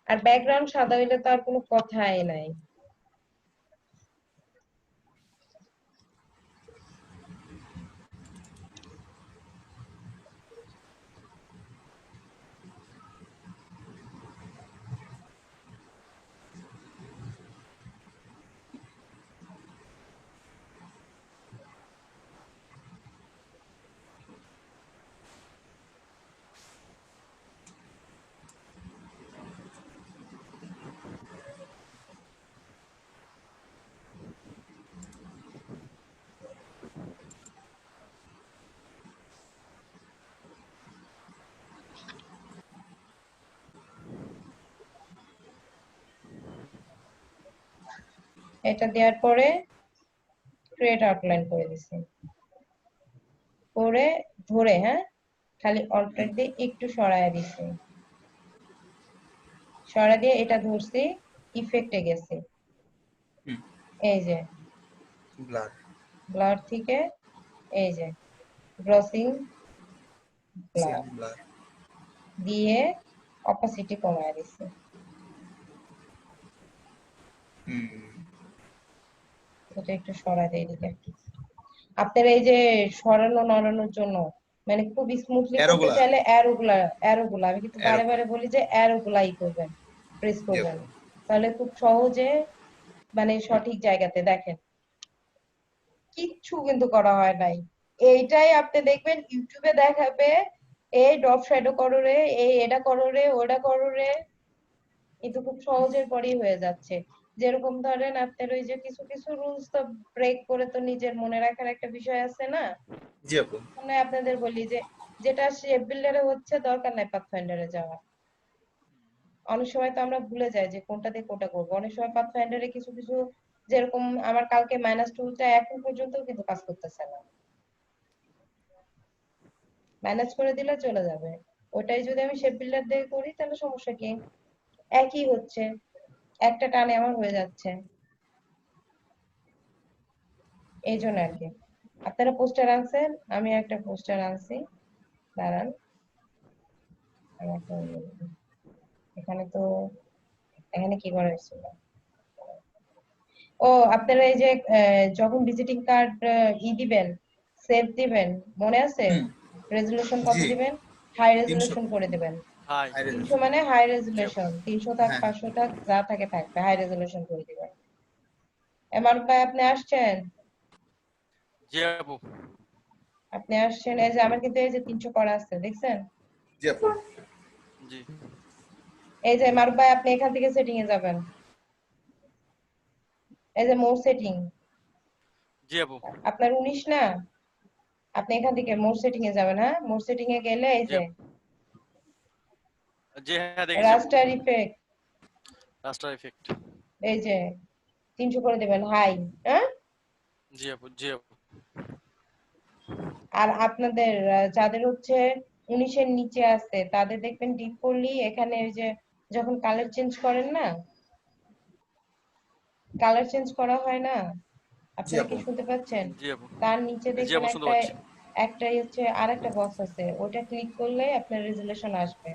আর ব্যাকগ্রাউন্ড সাদা হইলে তো আর কোনো কথাই নাই। এটা দেওয়ার পরে ক্রিয়েট আউটলাইন করে দিছি, করে ধরে, হ্যাঁ, খালি অল্টার দিয়ে একটু সরায় দিছি, সরা দিয়ে এটা ধরছি, ইফেক্টে গেছি, হুম। এই যে ব্লার। ব্লার থেকে এই যে গ্লসিং ব্লার ব্লার। দিয়ে অপাসিটি কমায় দিছি। হুম। এটা একটু সরায় দেই এদিকে। আপনার এই যে সরানো নড়ানোর জন্য মানে খুব স্মুথলি করতে অ্যারোগুলা। চাইলে অ্যারোগুলা আমি কিন্তু বারে অ্যারোগুলা। বারে বলি যে অ্যারোগুলাই করবেন, প্রেস জি করবেন, আপু। তাহলে খুব সহজে মানে সঠিক জায়গাতে দেখেন। কিচ্ছু কিন্তু করা হয় নাই, এইটাই আপনি দেখবেন ইউটিউবে দেখাবে, এই ড্রপ শ্যাডো করো রে, এই এটা করো রে, ওটা করো রে, কিন্তু খুব সহজের পরেই হয়ে যাচ্ছে। যেরকম ধরেন আপনার ওই যে কিছু কিছু রুলস তো ব্রেক করে তো নিজের মনে রাখার একটা বিষয় আছে না। জি আপু। মানে আপনাদের বলি যে যেটা শেপ বিল্ডারে হচ্ছে দরকার নাই পাথফাইন্ডারে যাওয়া। অনেক সময় তো আমরা ভুলে যাই যে কোনটা দিয়ে কোনটা করবো। অনেক সময় পাথফাইন্ডারে কিছু কিছু, যেরকম আমার কালকে মাইনাস টুলটা এখন পর্যন্ত কিন্তু কাজ করতেছে না, ম্যানেজ করে দিলে চলে যাবে। ওটাই যদি আমি শেপ বিল্ডার দিয়ে করি তাহলে সমস্যা কি, একই হচ্ছে, একটা টানে আমার হয়ে যাচ্ছে। এই জন্য আর কি। আপনারা পোস্টার আনছেন, আমি একটা পোস্টার আনছি, দাঁড়ান আমি একটা এখানে তো, এখানে কি করা হয়েছিল, ও আপনারা এই যে যখন ভিজিটিং কার্ড দিবেন, সেভ দিবেন, মনে আছে? হুম। রেজুলেশন কত জি। দিবেন? হাই 300 রেজুলেশন করে দিবেন। হাই। High 300 resolution. মানে হাই জি আপু। রেজুলেশন, 300 থাক হ্যাঁ 500 থাক যা থাকে থাকবে, হাই রেজুলেশন করে দিবেন। এমন ভাই আপনি আসছেন? জি আপু। আপনি আসছেন, এই যে আমার কিন্তু এই যে 300 করা আছে, দেখছেন? জি আপু। জি। এই যে মারুফ ভাই আপনি এখান থেকে সেটিং এ যাবেন, এই যে মোর সেটিং, জি আপু। আপনার 19 না, আপনি এখান থেকে মোর সেটিং এ যাবেন। হ্যাঁ, মোর সেটিং এ গেলে এই জি যে আপু। জি হ্যাঁ দেখেছি আপু। রাস্টার ইফেক্ট, রাস্টার ইফেক্ট। এই যে 300 করে দিবেন হাই। হ্যাঁ, জি আপু। জি আপু। আর আপনাদের যাদের হচ্ছে 19 এর নিচে আছে তাদের দেখবেন ডিপ করলি এখানে ওই যে যখন কালার চেঞ্জ করেন না, কালার চেঞ্জ করা হয় না, জি আপনারা কি আপু। শুনতে পাচ্ছেন? জি আপু। তার নিচে জি দেখবেন আপু শুনতে একটা, পাচ্ছি। একটাই হচ্ছে আরেকটা বক্স আছে, ওটা ক্লিক করলে আপনার রেজুলেশন আসবে।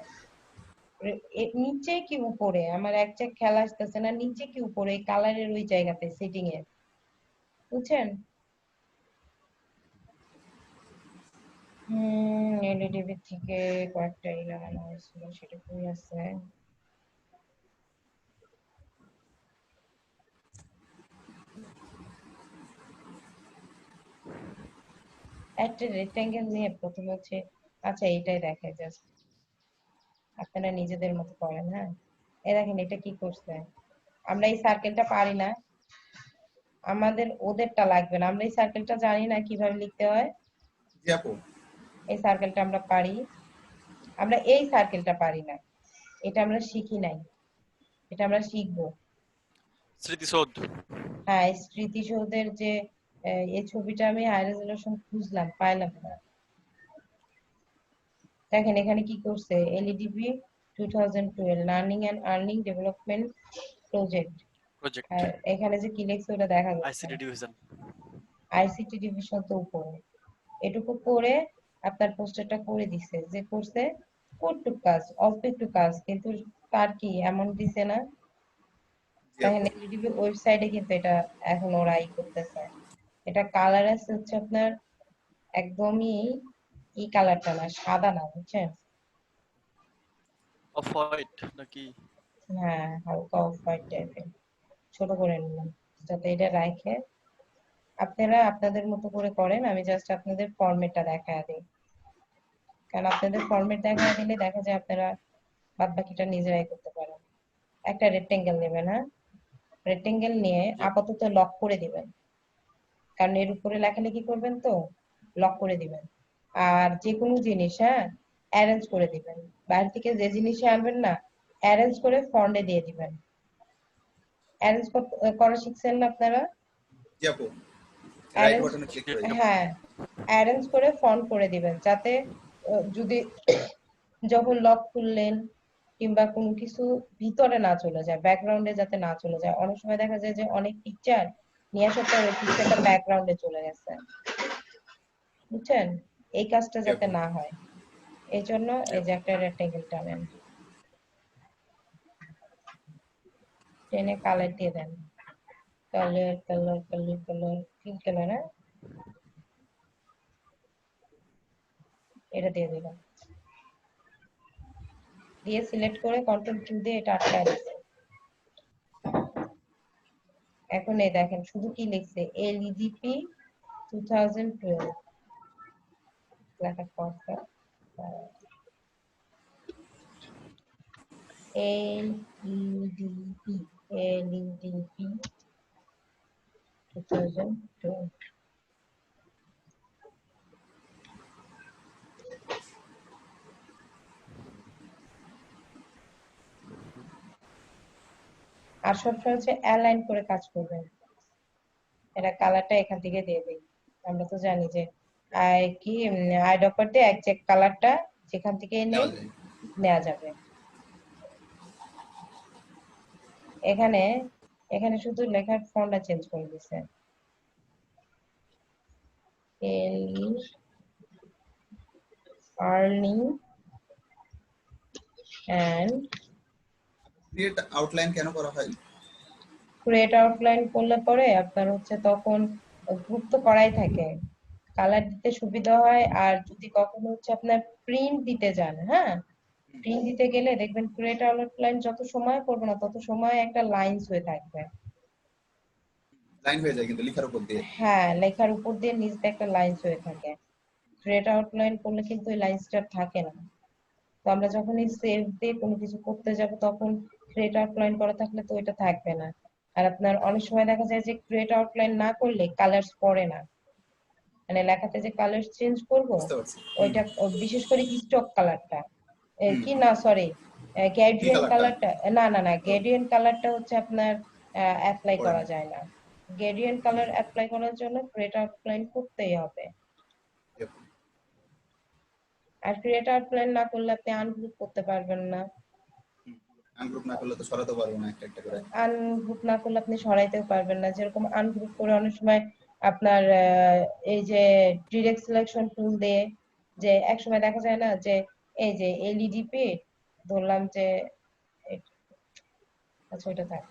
নিচে কি উপরে, আমার একজাক্ট খেয়াল আসতেছে না, নিচে কি উপরে কালারের ওই জায়গাতে সেটিং এ, বুঝছেন? এলইডিবি থেকে কয়েকটা লাগানো হয়েছিল, সেটা কই আছে? একটা রেক্টেঙ্গেল নিয়ে প্রথমে হচ্ছে, আচ্ছা এটাই দেখায় জাস্ট, আপনারা নিজেদের মতো করেন। হ্যাঁ, এই দেখেন এটা কি করছে, আমরা এই সার্কেলটা পারি না, আমাদের ওদেরটা লাগবে না, আমরা এই সার্কেলটা জানি না কিভাবে লিখতে হয়। জি আপু। এই সার্কেলটা আমরা পারি, আমরা এই সার্কেলটা পারি না, এটা আমরা শিখি নাই, এটা আমরা শিখবো। স্মৃতিসৌধ। হ্যাঁ, স্মৃতিসৌধের যে এই ছবিটা আমি হাই রেজলিউশন খুঁজলাম, পাইলাম না। দেখেন এখানে কি করছে, LEDB 2012 learning and earning development project, project. আর এখানে যে কি লিখছে ওটা দেখা যাচ্ছে আইসিটি না। ডিভিশন। আইসিটি ডিভিশন তো উপরে, এটুকু করে আপনার পোস্টারটা করে দিছে, যে করছে কটুক কাজ, অল্প একটু কাজ, কিন্তু তার কি এমন দিছে না। জি দেখেন আপু। এলইডিবি ওয়েবসাইটে কিন্তু এটা এখন ওরা করতেছে। এটা কালার আছে হচ্ছে আপনার একদমই ই কালারটা না, সাদা না, বুঝছেন? অফ হোয়াইট নাকি? হ্যাঁ, হালকা অফ হোয়াইট টাইপের, ছোট করে নিলাম যাতে এটা রাখে। আপনারা আপনাদের মতো করে করেন, আমি জাস্ট আপনাদের ফরম্যাটটা দেখায় দিই, কারণ আপনাদের ফরম্যাট দেখায় দিলে দেখা যায় আপনারা বাদ বাকিটা নিজেরাই করতে পারেন। একটা রেক্টেঙ্গেল নেবেন, হ্যাঁ, রেক্টেঙ্গেল নিয়ে জি আপু। আপাতত লক করে দিবেন, কারণ এর উপরে লেখালেখি করবেন তো, লক করে দিবেন। আর যে কোনো জিনিস, হ্যাঁ, অ্যারেঞ্জ করে দিবেন, বাইরে থেকে যে জিনিসই আনবেন না, অ্যারেঞ্জ করে ফন্টে দিয়ে দিবেন। অ্যারেঞ্জ করা শিখছেন না আপনারা? জি আপু। রাইট অ্যারেঞ্জ, বাটনে ক্লিক জি করে দিন। আপু। হ্যাঁ, অ্যারেঞ্জ করে ফন্ট করে দিবেন, যাতে যদি যখন লক খুললেন কিংবা কোনো কিছু ভিতরে না চলে যায়, ব্যাকগ্রাউন্ডে যাতে না চলে যায়। অনেক সময় দেখা যায় যে অনেক পিকচার নিয়ে আসার পরে পিকচারটা ব্যাকগ্রাউন্ডে চলে গেছে, বুঝছেন? এই কাজটা জি যাতে আপু। না হয়, এই জন্য জি এই যে আপু। একটা রেক্টেঙ্গেল টানেন, টেনে কালার দিয়ে দেন, colour colour colour colour, pink colour, হ্যাঁ, এটা দিয়ে দিলাম, দিয়ে সিলেক্ট করে কন্ট্রোল কিউ দিয়ে এটা আটকায় দিচ্ছি। এখন এই দেখেন শুধু কি লিখছে, এলইডিপি 2012, লেখার পড়ছে LEDP LEDP 2002 আর সবসময় হচ্ছে অ্যালাইন করে কাজ করবেন। এটা কালারটা এখান থেকে দিয়ে দিই। আমরা তো জানি যে কি আইডপার দিয়ে একজ্যাক্ট কালারটা যেখান থেকে নেওয়া যায়। নেওয়া যাবে। এখানে এখানে শুধু লেখার ফন্টটা চেঞ্জ করে দিছে। earning and ক্রিয়েট আউটলাইন কেন করা হয়? ক্রিয়েট আউটলাইন করলে পরে আপনার হচ্ছে তখন গ্রুপ তো করাই থাকে, কালার দিতে সুবিধা হয়। আর যদি কখনো হচ্ছে আপনার প্রিন্ট দিতে যান, হ্যাঁ প্রিন্ট দিতে গেলে দেখবেন ক্রিয়েট আউটলাইন যত সময় করবে না তত সময় একটা লাইনস হয়ে থাকবে। লাইন হয়ে যায় কিন্তু লেখার উপর দিয়ে। হ্যাঁ লেখার উপর দিয়ে নিচ দিয়ে একটা লাইনস হয়ে থাকে। ক্রিয়েট আউটলাইন করলে কিন্তু এই লাইনসটা থাকে না। তো আমরা যখনই সেভ দিয়ে কোনো কিছু করতে যাব তখন ক্রিয়েট আউটলাইন করা থাকলে তো এটা থাকবে না। আর আপনার অনেক সময় দেখা যায় যে ক্রিয়েট আউটলাইন না করলে কালারস পড়ে না, মানে লেখাতে যে কালার চেঞ্জ করব বুঝতে পারছি। ওইটা বিশেষ করে স্টক কালারটা হুম। কি না সরি কি গ্রেডিয়েন্ট কালারটা? কালারটা না ও, গ্রেডিয়েন্ট কালারটা হচ্ছে আপনার অ্যাপ্লাই পড়ে করা না। যায় না। গ্রেডিয়েন্ট কালার অ্যাপ্লাই করার জন্য ক্রিয়েট আউটলাইন করতেই হবে। Yep. আর ক্রিয়েট আউটলাইন না করলে আপনি আনগ্রুপ করতে পারবেন না। আনগ্রুপ না করলে তো সরাতে পারবো না একটা একটা করে। আনগ্রুপ না করলে আপনি সরাইতেও পারবেন না। যেরকম আনগ্রুপ করে অনেক সময় আপনার এই যে ডিরেক্ট সিলেকশন টুল দিয়ে যে এক সময় দেখা যায় না যে এই যে এলইডিপি ধরলাম যে আচ্ছা ওইটা থাক,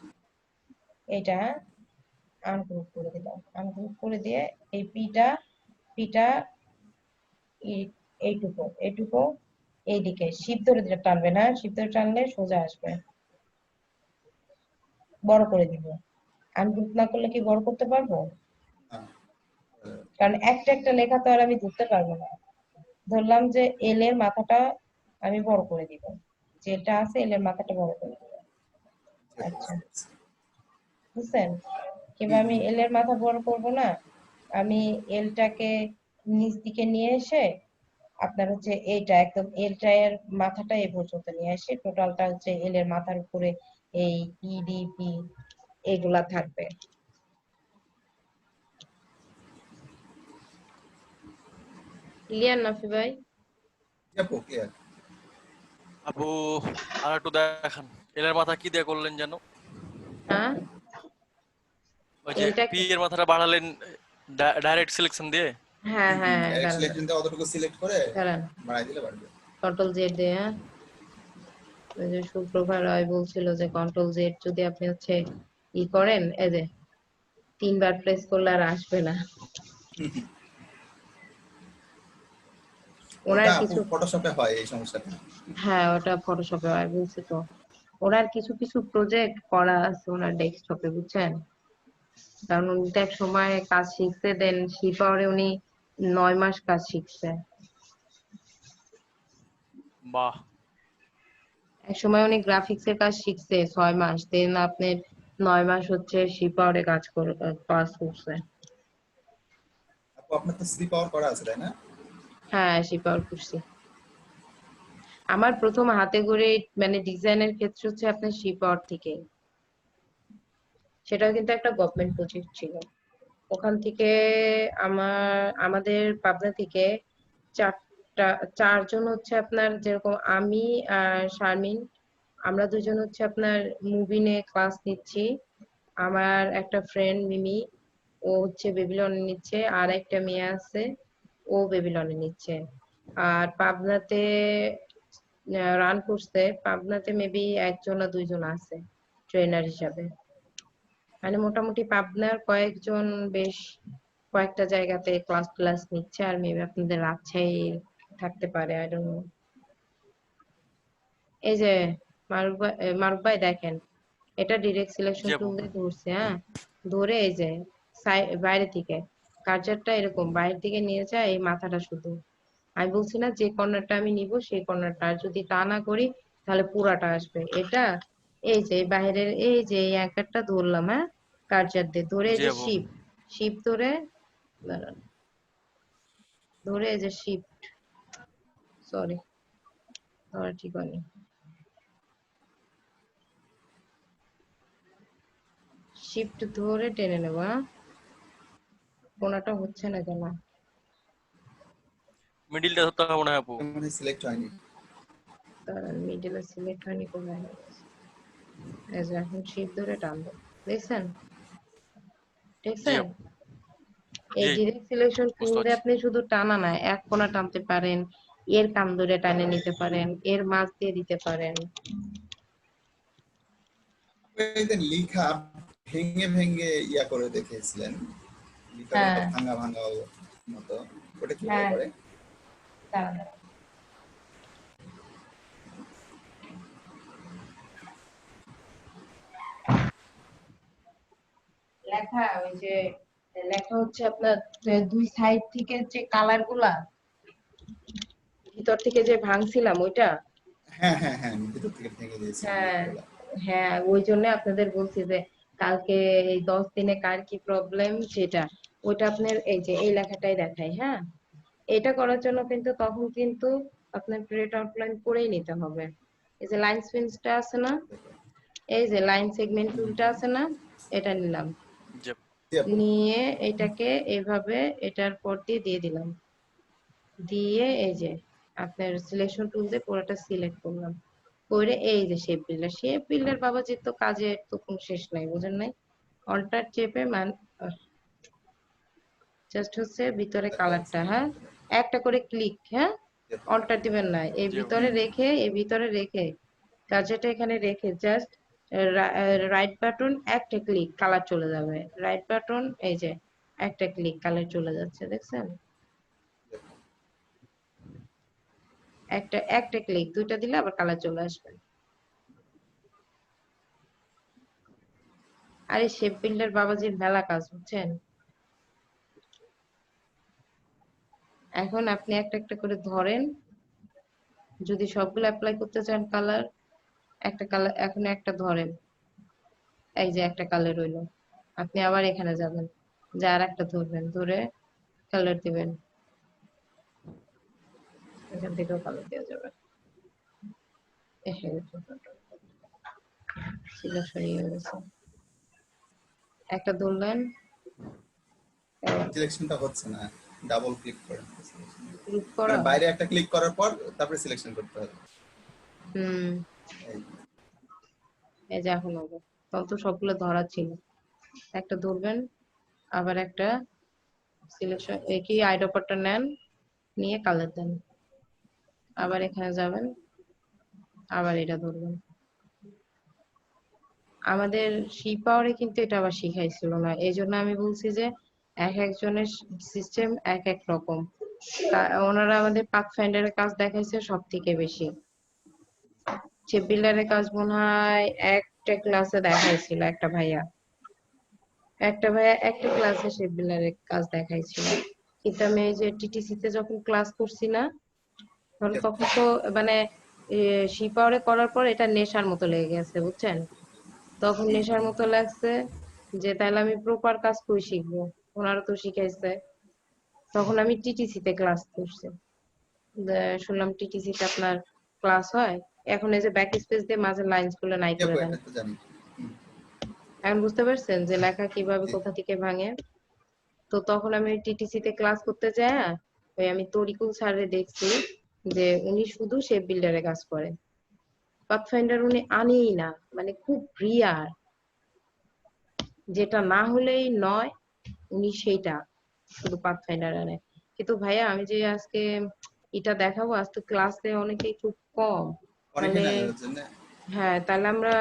এটা আনগ্রুপ করে দিলাম, আনগ্রুপ করে দিয়ে এই পিটা পিটা এইটুকু এইদিকে শিপ ধরে দিলে টানবে না, শিপ ধরে টানলে সোজা আসবে। বড় করে দিব। আনগ্রুপ না করলে কি বড় করতে পারবো? হ্যাঁ। কারণ একটা একটা লেখা তো আর আমি ধরতে পারবো না। ধরলাম যে এল এর মাথাটা আমি বড় করে দিব, যেটা আছে এল এর মাথাটা বড় করে দিব। আচ্ছা বুঝছেন? কিংবা আমি এল এর মাথা বড় করব না, আমি এলটাকে নিচ দিকে নিয়ে এসে আপনার হচ্ছে এইটা একদম এলটা এর মাথাটা এই পর্যন্ত নিয়ে এসে টোটালটা হচ্ছে এল এর মাথার উপরে এই ইডিপি এগুলা থাকবে। ক্লিয়ার নাফি ভাই? আপু ক্লিয়ার। আপু আর একটু দেখান, এলের মাথা কি দিয়ে করলেন যেন? হ্যাঁ ওই যে এলটা পি এর মাথাটা বাড়ালেন ডাইরেক্ট সিলেকশন দিয়ে। হ্যাঁ হ্যাঁ ডাইরেক্ট দাঁড়ান সিলেকশন দিয়ে অতটুকু সিলেক্ট করে দাঁড়ান বাড়াই দিলে পারবে। কন্ট্রোল জেড দিয়ে, হ্যাঁ ওই যে সুপ্রভা রায় বলছিল যে কন্ট্রোল জেড যদি আপনি হচ্ছে ই করেন এই যে 3 বার প্রেস করলে আর আসবে না। ওনার ওটা আপু কিছু ফটোশপে হয় এই সমস্যাটা। হ্যাঁ ওটা ফটোশপে হয় বলছি তো। ওনার কিছু কিছু প্রজেক্ট করা আছে ওনার ডেস্কটপে, বুঝছেন? কারণ উনি তো এক সময় কাজ শিখতে দেন শিপাওয়ারে উনি 9 মাস কাজ শিখছে। বাহ। এক সময় উনি গ্রাফিক্স এর কাজ শিখছে 6 মাস, দেন আপনি 9 মাস হচ্ছে শিপাওয়ারে কাজ করছে। আপু আপনার তো সি পাওয়ার করা আছে তাই না? হ্যাঁ শিপাওয়ার করছি। আমার প্রথম হাতে গড়ে মানে ডিজাইনের ক্ষেত্রে হচ্ছে আপনার শিপাওয়ার থেকে, সেটাও কিন্তু একটা গভর্নমেন্ট প্রজেক্ট ছিল। ওখান থেকে আমাদের পাবনা থেকে চারজন হচ্ছে আপনার যেরকম আমি আর শারমিন, আমরা দুজন হচ্ছে আপনার মুবিনে ক্লাস নিচ্ছি। আমার একটা ফ্রেন্ড মিমি, ও হচ্ছে বেবিলনে নিচ্ছে, আর একটা মেয়ে আছে ও বেবিলনে নিচ্ছে। আর পাবনাতে রান করছে, পাবনাতে মেবি একজন না দুইজন আছে ট্রেনার হিসাবে। মানে মোটামুটি পাবনার কয়েকজন বেশ কয়েকটা জায়গাতে ক্লাস নিচ্ছে, আর মেবি আপনাদের রাজশাহী থাকতে পারে, আই ডোন্ট নো। এই যে মারুফ ভাই দেখেন, এটা ডিরেক্ট সিলেকশন জি আপু। টুল দিয়ে ধরছে, হ্যাঁ ধরে এই যে বাইরে থেকে কার্সারটা এরকম বাইরে দিকে নিয়ে যায় এই মাথাটা শুধু, আমি বলছি না যে কর্নারটা আমি নিব সেই কর্নারটা, আর যদি তা না করি তাহলে পুরাটা আসবে। এটা এই যে বাইরের এই যে এই অ্যাঙ্কারটা ধরলাম, হ্যাঁ, কার্সার দিয়ে ধরে এই জি যে আপু। শিপ, শিপ ধরে, দাঁড়ান, ধরে এই যে শিপ, সরি ধরা ঠিক হয়নি, শিফট ধরে টেনে নেবো, হ্যাঁ, কোনাটা হচ্ছে না কেন? মিডিলটা ধরতে হবে না আপু। মানে সিলেক্ট হয়নি। দাঁড়ান, মিডিলে সিলেক্ট হয়নি, কোথায় হয়ে গেছে? এই যে এখন শিফট ধরে টানবো, দেখছেন? জি দেখছেন? আপু। এই জি ডিরেক্ট সিলেকশন টুল বুঝতে দিয়ে পারছি। আপনি শুধু টানা না, এক কোণা টানতে পারেন, এর কান ধরে টানে নিতে পারেন, এর মাছ দিয়ে দিতে পারেন। এই যে লিখা ভেঙে ভেঙে ইয়া করে দেখিয়েছিলেন, লিখাগুলো হ্যাঁ ভাঙা ভাঙা মতো, ওটা কিভাবে হ্যাঁ, করে? দাঁড়ান। লেখা ওই যে লেখা হচ্ছে আপনার দুই সাইড থেকে যে কালার গুলা ভিতর থেকে যে ভাঙছিলাম ওইটা, হ্যাঁ হ্যাঁ হ্যাঁ, আমি ভিতর থেকে ভেঙে দিয়েছিলাম হ্যাঁ লিখাগুলো। হ্যাঁ, ওই জন্য আপনাদের বলছি যে কালকে এই 10 দিনে কার কি প্রবলেম সেটা, ওইটা আপনার এই যে এই লেখাটাই দেখাই, হ্যাঁ। এটা করার জন্য কিন্তু তখন কিন্তু আপনার গ্রেড আউটলাইন করেই নিতে হবে। এই যে লাইন স্পিনটা আছে না, দেখো। এই যে লাইন সেগমেন্ট হুম, টুলটা আছে না, এটা নিলাম, জি আপু। জি আপু। নিয়ে এটাকে এভাবে এটার পর দিয়ে দিয়ে দিলাম, দিয়ে এই যে আপনার সিলেকশন টুল দিয়ে পুরোটা সিলেক্ট করলাম, করে এই যে শেপ বিল্ডার, শেপ বিল্ডার বাবাজির তো কাজের তো কোনো শেষ নাই, বুঝেন নাই? অল্টার চেপে জাস্ট হচ্ছে ভিতরে দেখো, কালারটা, হ্যাঁ, একটা করে ক্লিক, হ্যাঁ, জি আপু। অল্টার দিবেন না, এই জি আপু। ভিতরে রেখে, এই ভিতরে রেখে কার্যটা এখানে রেখে জাস্ট রাইট বাটন একটা ক্লিক, কালার চলে যাবে, রাইট বাটন এই যে একটা ক্লিক, কালার চলে যাচ্ছে, দেখছেন? একটা একটা ক্লিক, দুইটা দিলে আবার কালার চলে আসবে। আরে শেপ বিল্ডার বাবাজির মেলা কাজ, বুঝছেন? এখন আপনি একটা একটা করে ধরেন, যদি সবগুলো অ্যাপ্লাই করতে চান কালার, একটা কালার এখন একটা ধরেন, এই যে একটা কালার রইলো, আপনি আবার এখানে যাবেন, যে আর একটা ধরবেন, ধরে কালার দিবেন, এখান থেকেও কালার দেওয়া যাবে। সিলেকশন হয়ে গেছে, একটা ধরলেন, সিলেকশনটা হচ্ছে না, ডাবল ক্লিক করেন। গ্রুপ মানে করা, বাইরে একটা ক্লিক করার পর তারপরে সিলেকশন করতে হবে। হুম, এই এই যে এখন হবে, তখন তো সবগুলো ধরা ছিল, একটা ধরবেন, আবার একটা সিলেকশন একই আইড্রপারটা নেন, নিয়ে কালার দেন, আবার এখানে যাবেন, আবার এটা ধরবেন। আমাদের সি পাওয়ারে কিন্তু এটা আবার শিখাইছিল না, এই জন্য আমি বলছি যে এক একজনের সিস্টেম এক এক রকম। ওনারা আমাদের পাথ ফাইন্ডারের কাজ দেখাইছে সব থেকে বেশি, সে বিল্ডারের কাজ মনে হয় একটা ক্লাসে দেখাইছিল একটা ভাইয়া একটা ক্লাসে সে বিল্ডারের কাজ দেখাইছিল, কিন্তু আমি এই যে টিটিসি তে যখন ক্লাস করছি না, তখন তো মানে সি পাওয়ারে করার পর এটা নেশার মতো লেগে গেছে, বুঝছেন? তখন নেশার মতো লাগছে যে তাহলে আমি প্রপার কাজ করে শিখবো, ওনারা তো শিখাইছে। তখন আমি টিটিসি তে ক্লাস করছি, শুনলাম টিটিসি তে আপনার ক্লাস হয়, এখন এই যে ব্যাক স্পেস দিয়ে মাঝে লাইনস গুলো নাই জি করে আপু, দেন। এটা তো জানি। হুম, এখন বুঝতে পারছেন যে লেখা কিভাবে জি। কোথা থেকে ভাঙে? তো তখন আমি টিটিসি তে ক্লাস করতে যাই, ওই আমি তরিকুল স্যারে দেখছি যে উনি শুধু শেপ বিল্ডারে কাজ করে, পাথফাইন্ডার উনি আনেই না, মানে খুব রিয়ার, যেটা না হলেই নয় উনি সেইটা শুধু পাথফাইন্ডার আনে। কিন্তু ভাইয়া আমি যে আজকে এটা দেখাবো, আজ তো ক্লাসে অনেকেই খুব কম, অনেকে তাহলে না এর জন্য। হ্যাঁ, তাহলে আমরা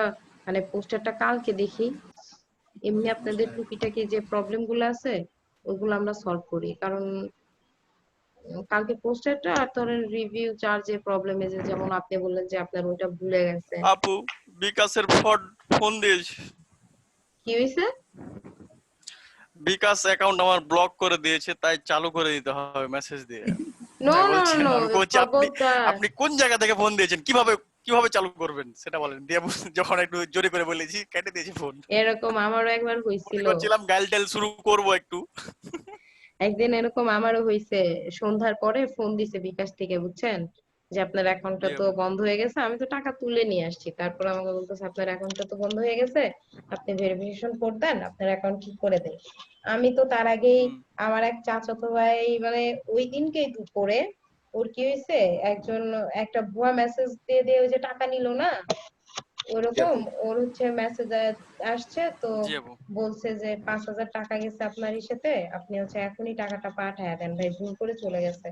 মানে পোস্টারটা কালকে দেখি, এমনি আপনাদের সমস্যা নেই। টুকিটাকি যে প্রবলেম গুলো আছে ওইগুলো আমরা সলভ করি, কারণ কালকে পোস্টারটা আর ধরেন রিভিউ চার যে প্রবলেম এসে, যেমন আপনি বললেন যে আপনার ওইটা ভুলে গেছেন, আপু বিকাশের ফ্রড ফোন দিয়েছে। কি হয়েছে? বিকাশ অ্যাকাউন্ট আমার ব্লক করে দিয়েছে, তাই চালু করে দিতে হবে মেসেজ দিয়ে। নো হ্যাঁ নো বলছেন, নো আমি বলছি আপনি খবরদার আপনি কোন জায়গা থেকে ফোন দিয়েছেন, কিভাবে কিভাবে চালু করবেন সেটা বলেন। দিয়ে যখন একটু জোরে করে বলেছি কেটে দিয়েছি ফোন। এরকম আমারও একবার মনে হয়েছিল। করছিলাম গাইল টাইল শুরু করব একটু। একদিন এরকম আমারও হয়েছে, সন্ধ্যার পরে ফোন দিছে বিকাশ থেকে, বুঝছেন, যে আপনার অ্যাকাউন্টটা দিয়ে তো বন্ধ হয়ে গেছে। আমি তো টাকা তুলে নিয়ে আসছি, তারপর আমাকে বলতেছে আপনার অ্যাকাউন্টটা তো বন্ধ হয়ে গেছে, আপনি ভেরিফিকেশন কোড দেন, আপনার অ্যাকাউন্ট ঠিক করে দেয়। আমি তো তার আগেই হুম, আমার এক চাচাতো ভাই মানে ওই দিনকেই দুপুরে ওর কি হয়েছে, একজন একটা ভুয়া মেসেজ দিয়ে দিয়ে ওই যে টাকা নিল না, জি ওরকম আপু। ওর হচ্ছে মেসেজ আসছে তো, জি আপু। বলছে যে 5,000 টাকা গেছে আপনার ইসেতে, আপনি হচ্ছে এখনই টাকাটা পাঠায় দেন ভাই, ভুল করে চলে গেছে।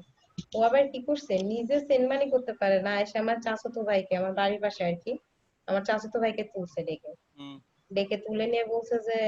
ও আবার কি করছে, নিজে সেন্ড মানি করতে পারে না, এসে আমার চাচাতো ভাইকে, আমার বাড়ির পাশে আর কি, আমার চাচাতো ভাইকে তুলছে ডেকে, হুম। ডেকে তুলে নিয়ে বলছে যে